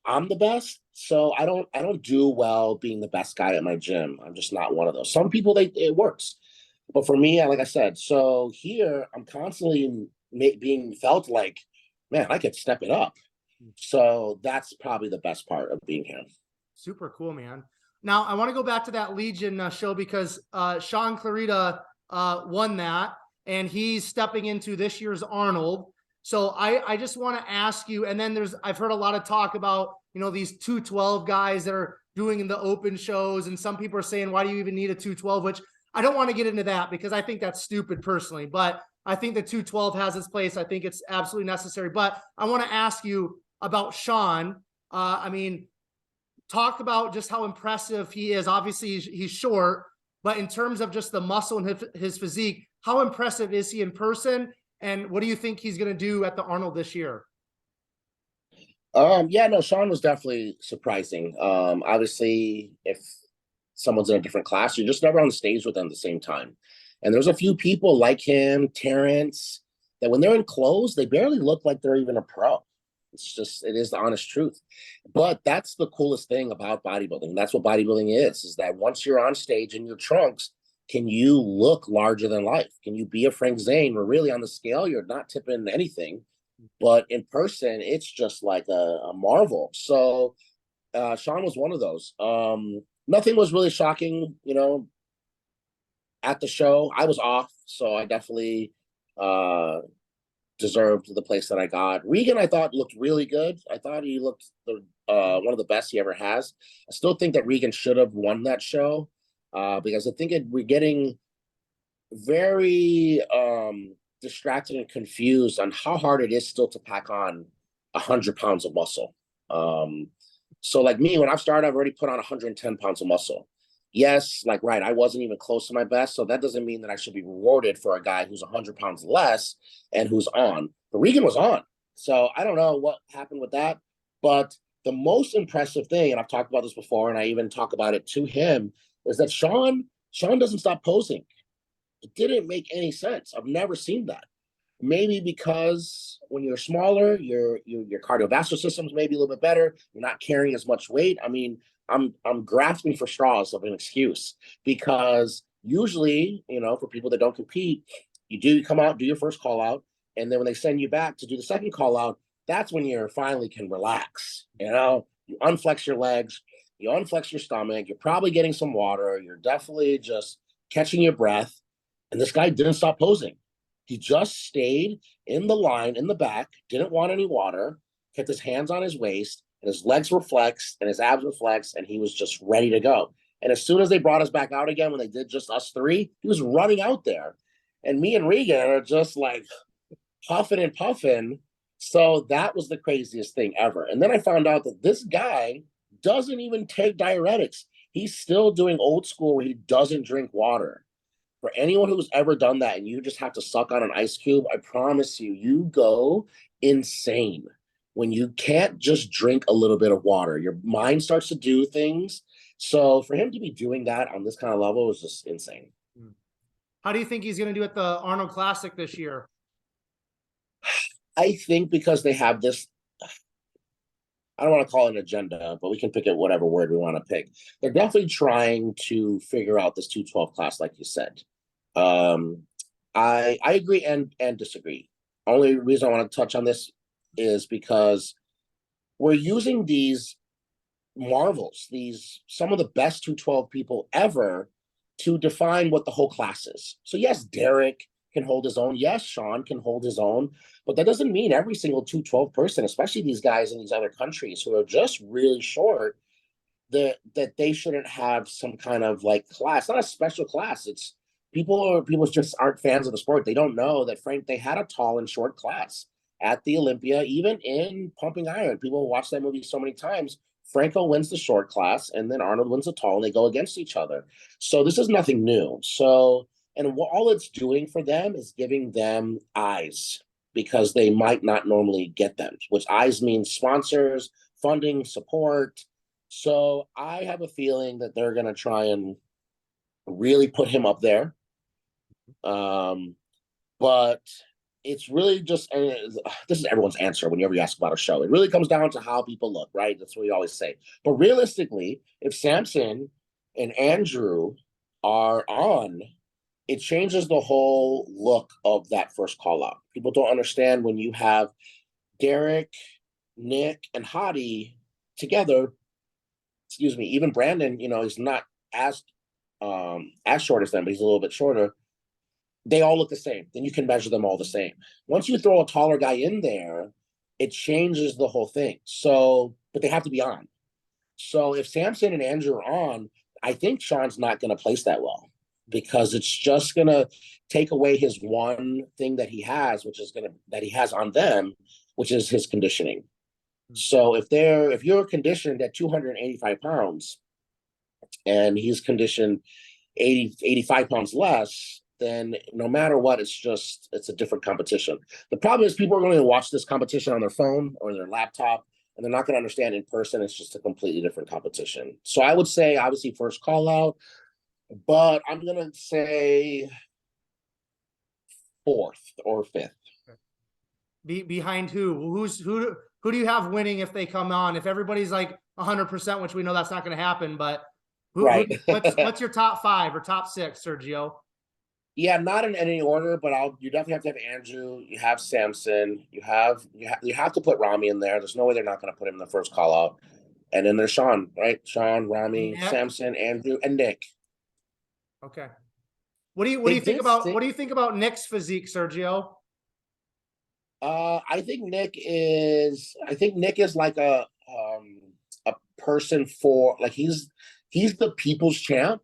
I'm the best. So I don't do well being the best guy at my gym. I'm just not one of those. Some people, it works. But for me, like I said, so here I'm constantly being felt like, man, I could step it up. So that's probably the best part of being here. Super cool, man. Now I want to go back to that Legion show because Sean Clarita won that, and he's stepping into this year's Arnold. So I just want to ask you, and then I've heard a lot of talk about, these 212 guys that are doing the open shows, and some people are saying, why do you even need a 212? Which I don't want to get into that because I think that's stupid personally, but I think the 212 has its place. I think it's absolutely necessary. But I want to ask you about Sean. Talk about just how impressive he is. Obviously, he's short, but in terms of just the muscle and his physique, how impressive is he in person? And what do you think he's going to do at the Arnold this year? Yeah, no, Sean was definitely surprising. Obviously, if someone's in a different class, you're just never on the stage with them at the same time. And there's a few people like him, Terrence, that when they're in clothes, they barely look like they're even a pro. It is the honest truth. But that's the coolest thing about bodybuilding. That's what bodybuilding is that once you're on stage in your trunks, can you look larger than life? Can you be a Frank Zane where really on the scale, you're not tipping anything, but in person, it's just like a marvel. So Sean was one of those. Nothing was really shocking, at the show. I was off, so I definitely deserved the place that I got. Regan, I thought, looked really good. I thought he looked one of the best he ever has. I still think that Regan should have won that show because I think we're getting very distracted and confused on how hard it is still to pack on 100 pounds of muscle. So like me, when I've started, I've already put on 110 pounds of muscle. Yes, like, right, I wasn't even close to my best. So that doesn't mean that I should be rewarded for a guy who's 100 pounds less and who's on. But Regan was on. So I don't know what happened with that. But the most impressive thing, and I've talked about this before, and I even talk about it to him, is that Sean doesn't stop posing. It didn't make any sense. I've never seen that. Maybe because when you're smaller, your cardiovascular system's maybe a little bit better. You're not carrying as much weight. I mean, I'm grasping for straws of an excuse, because usually, you know, for people that don't compete, you come out, do your first call out, and then when they send you back to do the second call out, that's when you finally can relax. You know, you unflex your legs, you unflex your stomach, you're probably getting some water, you're definitely just catching your breath. And this guy didn't stop posing. He just stayed in the line in the back, didn't want any water, kept his hands on his waist, and his legs were flexed and his abs were flexed, and he was just ready to go. And as soon as they brought us back out again, when they did just us three, he was running out there. And me and Regan are just like puffing and puffing. So that was the craziest thing ever. And then I found out that this guy doesn't even take diuretics. He's still doing old school where he doesn't drink water. For anyone who's ever done that and you just have to suck on an ice cube, I promise you, you go insane when you can't just drink a little bit of water. Your mind starts to do things. So for him to be doing that on this kind of level is just insane. How do you think he's going to do at the Arnold Classic this year? I think because they have this, I don't want to call it an agenda, but we can pick it whatever word we want to pick. They're definitely trying to figure out this 212 class, like you said. I agree and disagree. Only reason I want to touch on this is because we're using these marvels, some of the best 212 people ever, to define what the whole class is. So yes, Derek can hold his own. Yes, Sean can hold his own. But that doesn't mean every single 212 person, especially these guys in these other countries who are just really short, that they shouldn't have some kind of like class, not a special class. It's people just aren't fans of the sport. They don't know that they had a tall and short class at the Olympia, even in Pumping Iron. People watch that movie so many times. Franco wins the short class, and then Arnold wins the tall, and they go against each other. So this is nothing new. So, and all it's doing for them is giving them eyes, because they might not normally get them, which eyes means sponsors, funding, support. So I have a feeling that they're going to try and really put him up there. But it's really just, and this is everyone's answer whenever you ask about a show. It really comes down to how people look, right? That's what we always say. But realistically, if Samson and Andrew are on, it changes the whole look of that first call out. People don't understand when you have Derek, Nick, and Hottie together. Excuse me, even Brandon, you know, he's not as short as them, but he's a little bit shorter. They all look the same. Then you can measure them all the same. Once you throw a taller guy in there, it changes the whole thing. So, but they have to be on. So if Samson and Andrew are on, I think Sean's not going to place that well, because it's just going to take away his one thing that he has, that he has on them, which is his conditioning. So if you're conditioned at 285 pounds and he's conditioned 85 pounds less, then no matter what, it's a different competition. The problem is people are going to watch this competition on their phone or their laptop, and they're not going to understand in person. It's just a completely different competition. So I would say, obviously, first call out, but I'm going to say fourth or fifth. Behind who? Who do you have winning if they come on? If everybody's like 100%, which we know that's not going to happen, but right. What's your top 5 or top 6, Sergio? Yeah, not in any order, but you definitely have to have Andrew. You have Samson. You have to put Rami in there. There's no way they're not going to put him in the first call out. And then there's Sean, right? Sean, Rami, Nick. Samson, Andrew, and Nick. Okay. What do you think about Nick's physique, Sergio? I think Nick is like a person for, like, he's the people's champ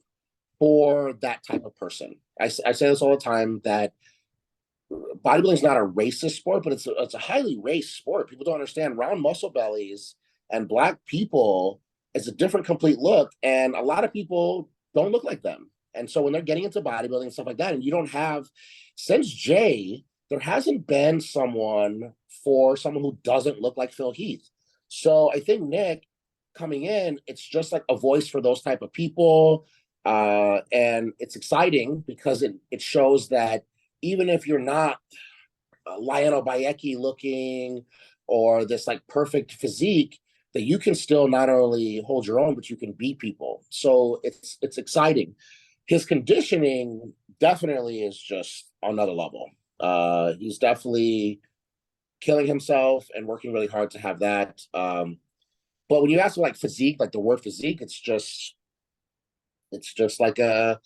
for that type of person. I say this all the time, that bodybuilding is not a racist sport, but it's a highly raced sport. People don't understand round muscle bellies and black people is a different complete look, and a lot of people don't look like them. And so when they're getting into bodybuilding and stuff like that, and you don't have, since Jay, there hasn't been someone who doesn't look like Phil Heath. So I think Nick coming in, it's just like a voice for those type of people. And it's exciting because it shows that even if you're not Lionel Bayeki looking or this like perfect physique, that you can still not only hold your own, but you can beat people. So it's exciting. His conditioning definitely is just another level. He's definitely killing himself and working really hard to have that. But when you ask like physique, like the word physique, it's just like a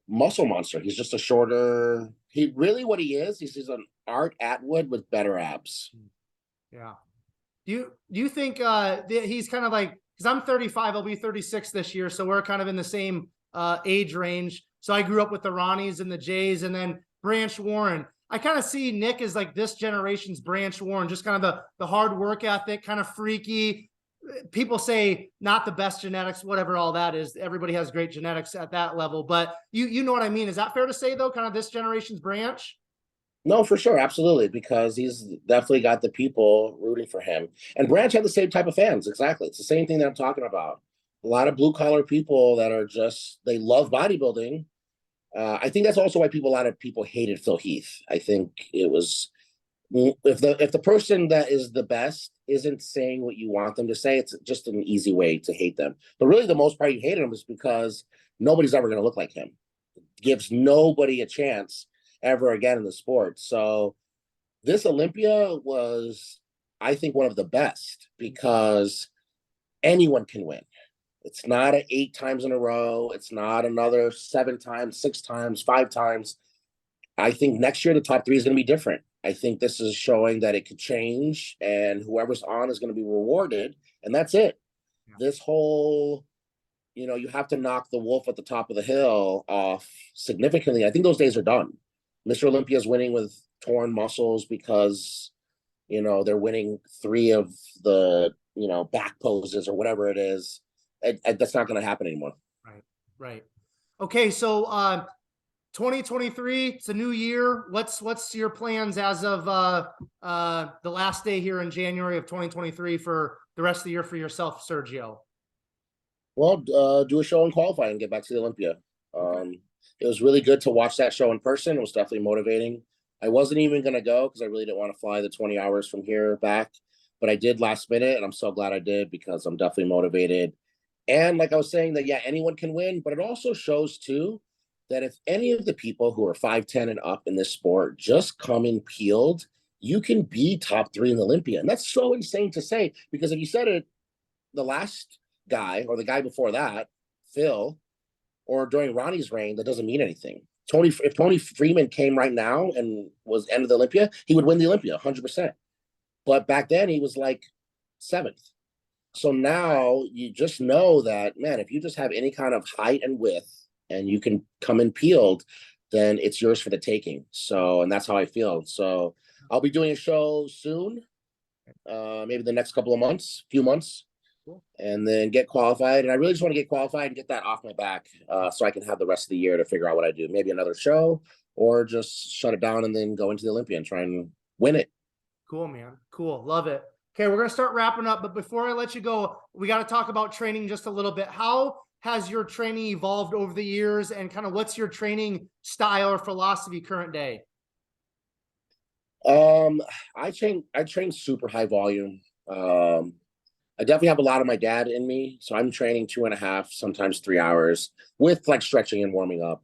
muscle monster. He's just a shorter. He really what he is. He's an Art Atwood with better abs. Yeah. Do you think he's kind of like, because I'm 35, I'll be 36 this year, so we're kind of in the same age range. So I grew up with the Ronnies and the Jays, and then Branch Warren. I kind of see Nick as like this generation's Branch Warren, just kind of the hard work ethic, kind of freaky. People say not the best genetics, whatever all that is. Everybody has great genetics at that level, but you know what I mean? Is that fair to say though? Kind of this generation's Branch? No, for sure, absolutely, because he's definitely got the people rooting for him. And Branch had the same type of fans, exactly. It's the same thing that I'm talking about. A lot of blue collar people that are just they love bodybuilding. I think that's also why a lot of people hated Phil Heath. I think it was if the person that is the best isn't saying what you want them to say, it's just an easy way to hate them. But really, the most part you hated him is because nobody's ever going to look like him. Gives nobody a chance ever again in the sport. So this Olympia was, I think, one of the best because anyone can win. It's not 8 times in a row. It's not another 7 times, 6 times, 5 times. I think next year the top 3 is going to be different. I think this is showing that it could change and whoever's on is going to be rewarded. And that's it. Yeah. This whole, you have to knock the wolf at the top of the hill off significantly. I think those days are done. Mr. Olympia is winning with torn muscles because, they're winning 3 of the, back poses or whatever it is. That's not going to happen anymore. Right. Okay. So, 2023, it's a new year. What's your plans as of the last day here in January of 2023 for the rest of the year for yourself, Sergio? Well, do a show and qualify and get back to the Olympia. Okay. It was really good to watch that show in person. It was definitely motivating. I wasn't even going to go because I really didn't want to fly the 20 hours from here back, but I did last minute, and I'm so glad I did because I'm definitely motivated. And like I was saying, that, yeah, anyone can win, but it also shows, too, that if any of the people who are 5'10" and up in this sport just come in peeled, you can be top 3 in the Olympia. And that's so insane to say because if you said it, the last guy or the guy before that, Phil, or during Ronnie's reign, that doesn't mean anything. If Tony Freeman came right now and was end of the Olympia, he would win the Olympia 100%. But back then he was like 7th. So now you just know that, man, if you just have any kind of height and width and you can come in peeled, then it's yours for the taking. So, and that's how I feel. So I'll be doing a show soon, maybe the next few months. And then get qualified. And I really just want to get qualified and get that off my back so I can have the rest of the year to figure out what I do. Maybe another show or just shut it down and then go into the Olympia and try and win it. Cool, man. Cool. Love it. Okay, we're going to start wrapping up. But before I let you go, we got to talk about training just a little bit. How has your training evolved over the years and kind of what's your training style or philosophy current day? I train super high volume. I definitely have a lot of my dad in me. So I'm training 2.5, sometimes 3 hours with like stretching and warming up.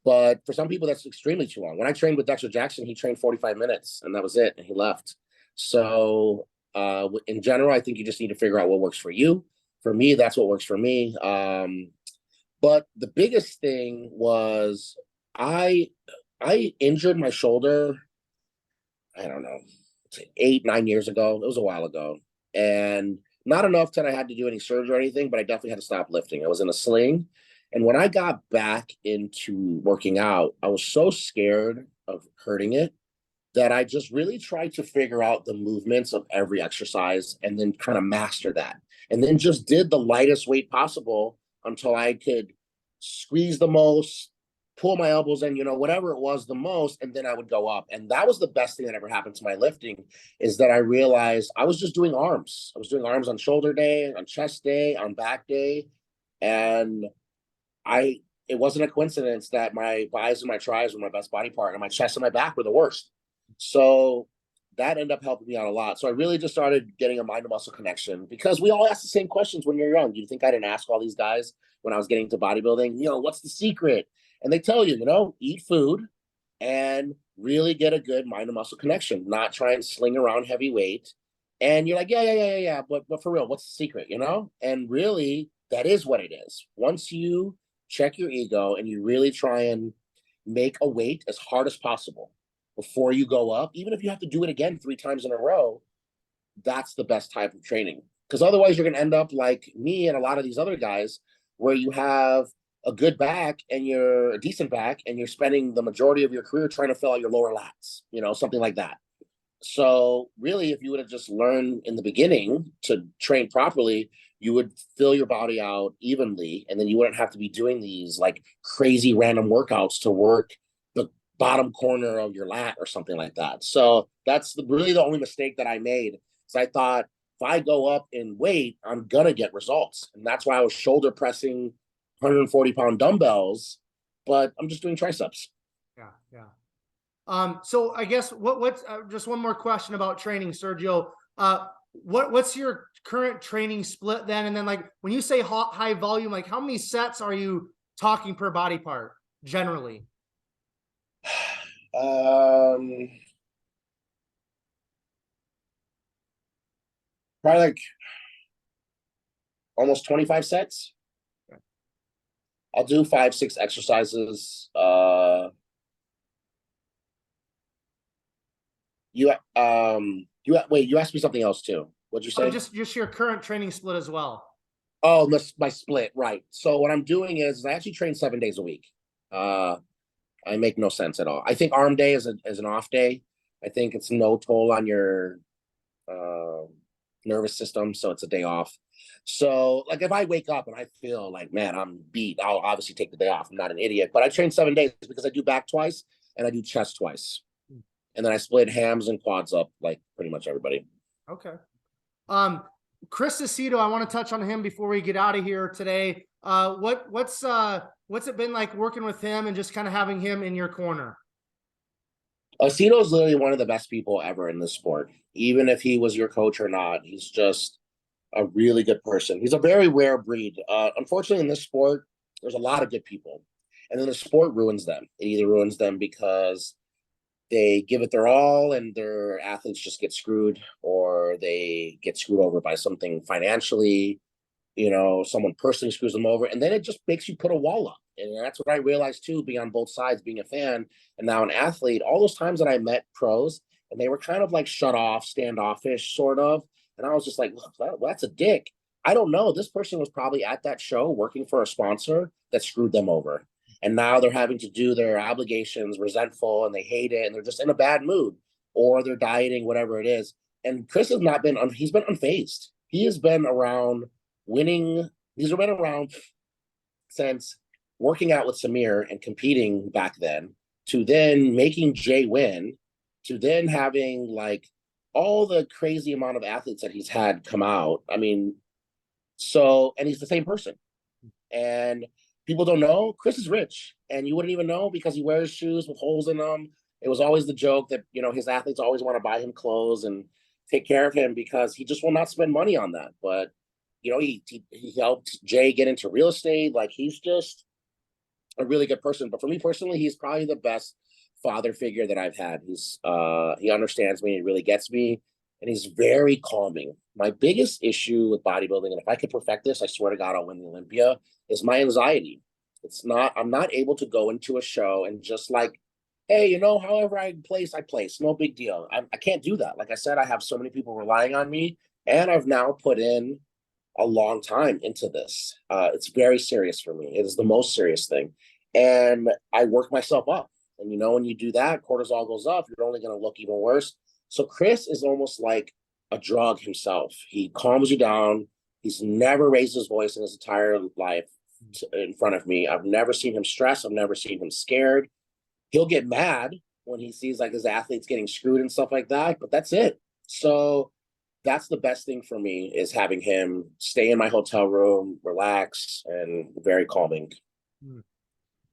But for some people, that's extremely too long. When I trained with Dexter Jackson, he trained 45 minutes and that was it. And he left. So in general, I think you just need to figure out what works for you. For me, that's what works for me. But the biggest thing was I injured my shoulder, I don't know, 8-9 years ago. It was a while ago. And not enough that I had to do any surgery or anything, but I definitely had to stop lifting. I was in a sling. And when I got back into working out, I was so scared of hurting it that I just really tried to figure out the movements of every exercise and then kind of master that. And then just did the lightest weight possible until I could squeeze the most, pull my elbows in, whatever it was the most, and then I would go up. And that was the best thing that ever happened to my lifting, is that I realized I was just doing arms. I was doing arms on shoulder day, on chest day, on back day. And it wasn't a coincidence that my bis and my tris were my best body part, and my chest and my back were the worst. So that ended up helping me out a lot. So I really just started getting a mind to muscle connection, because we all ask the same questions when you're young. Do you think I didn't ask all these guys when I was getting into bodybuilding, what's the secret? And they tell you, eat food and really get a good mind to muscle connection, not try and sling around heavy weight. And you're like, yeah. But for real, what's the secret, And really, that is what it is. Once you check your ego and you really try and make a weight as hard as possible before you go up, even if you have to do it again 3 times in a row, that's the best type of training. Because otherwise you're going to end up like me and a lot of these other guys, where you have a good back and you're a decent back and you're spending the majority of your career trying to fill out your lower lats, something like that. So really, if you would have just learned in the beginning to train properly, you would fill your body out evenly, and then you wouldn't have to be doing these like crazy random workouts to work the bottom corner of your lat or something like that. So that's really the only mistake that I made. So I thought, if I go up in weight, I'm gonna get results. And that's why I was shoulder pressing 140-pound dumbbells, but I'm just doing triceps. Yeah. So I guess what's just one more question about training, Sergio. What's your current training split then? And then, like, when you say high volume, like, how many sets are you talking per body part generally? Probably like almost 25 sets. Okay. I'll do 5-6 exercises. You asked me something else too. What'd you say? Just your current training split as well. Oh, my split, right. So what I'm doing is I actually train 7 days a week. I make no sense at all. I think arm day is an off day. I think it's no toll on your nervous system, so it's a day off. So like if I wake up and I feel like, man, I'm beat, I'll obviously take the day off. I'm not an idiot, but I train 7 days because I do back twice and I do chest twice. And then I split hams and quads up like pretty much everybody. Okay. Chris Aceto, I want to touch on him before we get out of here today. What's it been like working with him and just kind of having him in your corner? Aceto is literally one of the best people ever in this sport. Even if he was your coach or not, he's just a really good person. He's a very rare breed. Unfortunately, in this sport, there's a lot of good people, and then the sport ruins them. It either ruins them because they give it their all and their athletes just get screwed, or they get screwed over by something financially, someone personally screws them over, and then it just makes you put a wall up. And that's what I realized too, being on both sides, being a fan and now an athlete. All those times that I met pros and they were kind of like shut off, standoffish sort of, and I was just like, look, that's a dick. I don't know. This person was probably at that show working for a sponsor that screwed them over. And now they're having to do their obligations, resentful, and they hate it, and they're just in a bad mood, or they're dieting, whatever it is. And Chris has not been, he's been unfazed. He has been around winning. He's been around since working out with Samir and competing back then, to then making Jay win, to then having like all the crazy amount of athletes that he's had come out. I mean, and he's the same person. And people don't know Chris is rich, and you wouldn't even know because he wears shoes with holes in them. It was always the joke that, his athletes always want to buy him clothes and take care of him because he just will not spend money on that. But, he helped Jay get into real estate. Like, he's just a really good person. But for me personally, he's probably the best father figure that I've had. He understands me, he really gets me, and he's very calming. My biggest issue with bodybuilding, and if I could perfect this, I swear to God, I'll win the Olympia, is my anxiety. I'm not able to go into a show and just like, hey, however I place, no big deal. I can't do that. Like I said, I have so many people relying on me, and I've now put in a long time into this. It's very serious for me. It is the most serious thing. And I work myself up. And when you do that, cortisol goes up, you're only going to look even worse. So Chris is almost like a drug himself. He calms you down. He's never raised his voice in his entire life in front of me. I've never seen him stressed. I've never seen him scared. He'll get mad when he sees like his athletes getting screwed and stuff like that, but that's it. So that's the best thing for me, is having him stay in my hotel room, relax, and very calming.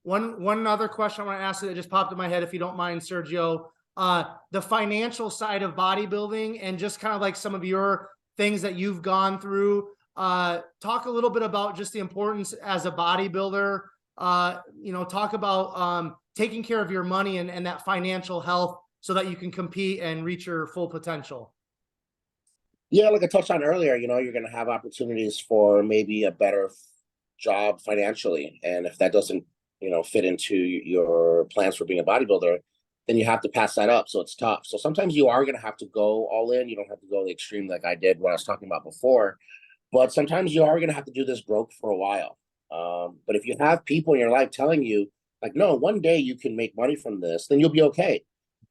One other question I want to ask you that just popped in my head, if you don't mind, Sergio, the financial side of bodybuilding and just kind of like some of your things that you've gone through. Talk a little bit about just the importance as a bodybuilder. Talk about taking care of your money and that financial health so that you can compete and reach your full potential. Yeah, like I touched on earlier, you're going to have opportunities for maybe a better job financially. And if that doesn't, fit into your plans for being a bodybuilder, then you have to pass that up. So it's tough. So sometimes you are going to have to go all in. You don't have to go the extreme like I did what I was talking about before. But sometimes you are going to have to do this broke for a while. But if you have people in your life telling you, like, no, one day you can make money from this, then you'll be okay.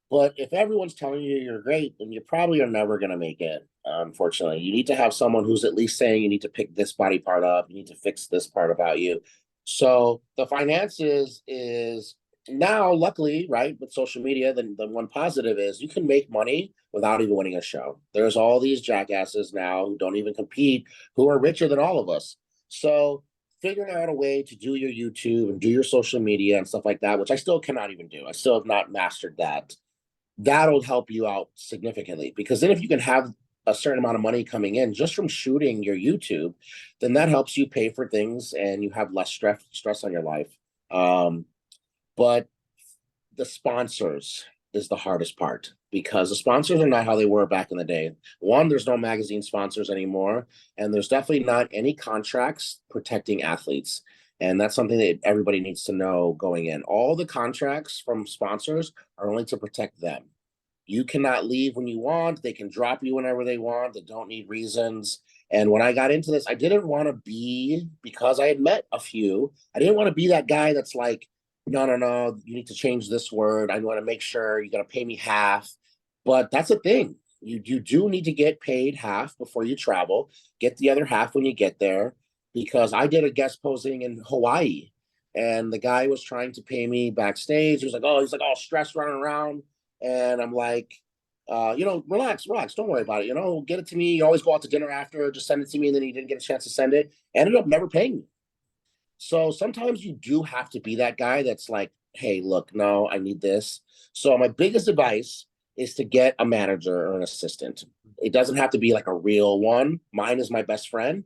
But if everyone's telling you you're great, then you probably are never going to make it, unfortunately. You need to have someone who's at least saying you need to pick this body part up, you need to fix this part about you. So the finances is now, luckily, right, with social media, the one positive is you can make money without even winning a show. There's all these jackasses now who don't even compete, who are richer than all of us. So figuring out a way to do your YouTube and do your social media and stuff like that, which I still cannot even do. I still have not mastered that. That'll help you out significantly, because then if you can have a certain amount of money coming in just from shooting your YouTube, then that helps you pay for things and you have less stress on your life. But the sponsors is the hardest part, because the sponsors are not how they were back in the day. One, there's no magazine sponsors anymore, and there's definitely not any contracts protecting athletes. And that's something that everybody needs to know going in. All the contracts from sponsors are only to protect them. You cannot leave when you want. They can drop you whenever they want. They don't need reasons. And when I got into this, I didn't want to be, because I had met a few, I didn't want to be that guy that's like, no, you need to change this word. I want to make sure you got to pay me half. But that's a thing. You do need to get paid half before you travel. Get the other half when you get there. Because I did a guest posing in Hawaii, and the guy was trying to pay me backstage. He was like, he's all stressed running around. And I'm like, relax, don't worry about it. Get it to me. You always go out to dinner after, just send it to me. And then he didn't get a chance to send it. Ended up never paying me. So sometimes you do have to be that guy that's like, hey, look, no, I need this. So my biggest advice is to get a manager or an assistant. It doesn't have to be like a real one. Mine is my best friend.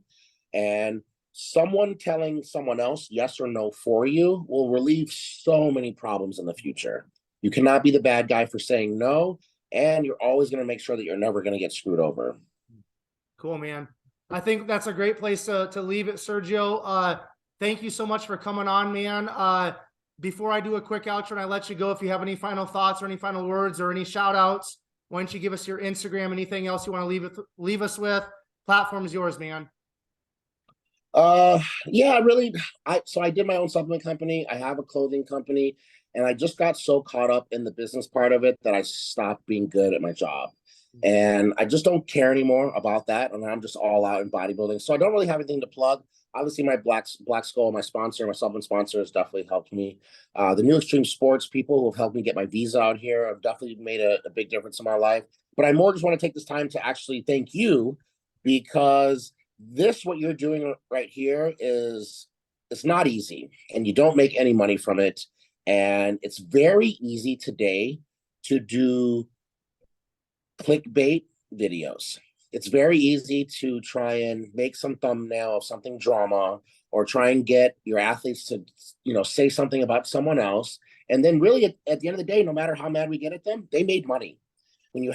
And someone telling someone else yes or no for you will relieve so many problems in the future. You cannot be the bad guy for saying no, and you're always going to make sure that you're never going to get screwed over. Cool, man. I think that's a great place to leave it, Sergio. Thank you so much for coming on, man. Before I do a quick outro and I let you go, if you have any final thoughts or any final words or any shout outs, why don't you give us your Instagram, anything else you want to leave us with? Platform is yours, man. Yeah, so I did my own supplement company. I have a clothing company, and I just got so caught up in the business part of it that I stopped being good at my job. And I just don't care anymore about that. And I'm just all out in bodybuilding. So I don't really have anything to plug. Obviously, my Black Skull, my sponsor, my supplement sponsor, has definitely helped me. The new Extreme Sports people who have helped me get my visa out here have definitely made a big difference in my life. But I more just want to take this time to actually thank you, because what you're doing right here it's not easy, and you don't make any money from it. And it's very easy today to do clickbait videos. It's very easy to try and make some thumbnail of something drama, or try and get your athletes to, say something about someone else. And then really at the end of the day, no matter how mad we get at them, they made money. When you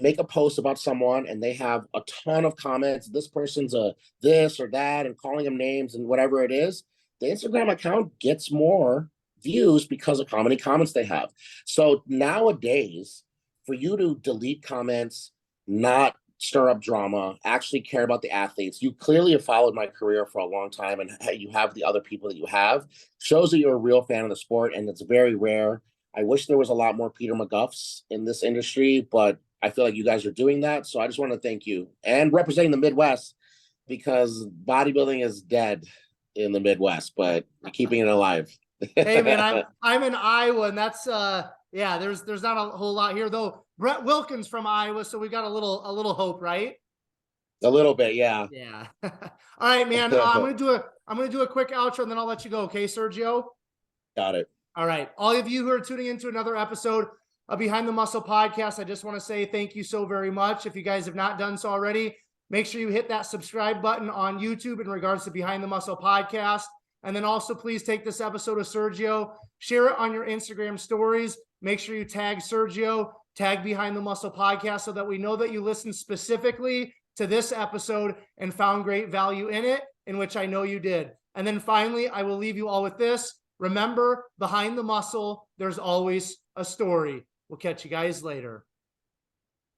make a post about someone and they have a ton of comments, this person's a this or that, and calling them names and whatever it is, the Instagram account gets more views because of how many comments they have. So nowadays, for you to delete comments, not stir up drama, actually care about the athletes. You clearly have followed my career for a long time, and you have the other people that you have. Shows that you're a real fan of the sport, and it's very rare. I wish there was a lot more Peter McGuffs in this industry, but I feel like you guys are doing that. So I just want to thank you, and representing the Midwest, because bodybuilding is dead in the Midwest, but you're keeping it alive. Hey man, I'm in Iowa, and that's yeah, there's not a whole lot here though. Brett Wilkins from Iowa, so we got a little hope, right? A little bit, yeah. Yeah. All right, man. I'm gonna do a quick outro, and then I'll let you go. Okay, Sergio. Got it. All right, all of you who are tuning into another episode of Behind the Muscle podcast, I just want to say thank you so very much. If you guys have not done so already, make sure you hit that subscribe button on YouTube in regards to Behind the Muscle podcast. And then also please take this episode of Sergio, share it on your Instagram stories. Make sure you tag Sergio, tag Behind the Muscle podcast, so that we know that you listened specifically to this episode and found great value in it, in which I know you did. And then finally, I will leave you all with this. Remember, behind the muscle, there's always a story. We'll catch you guys later.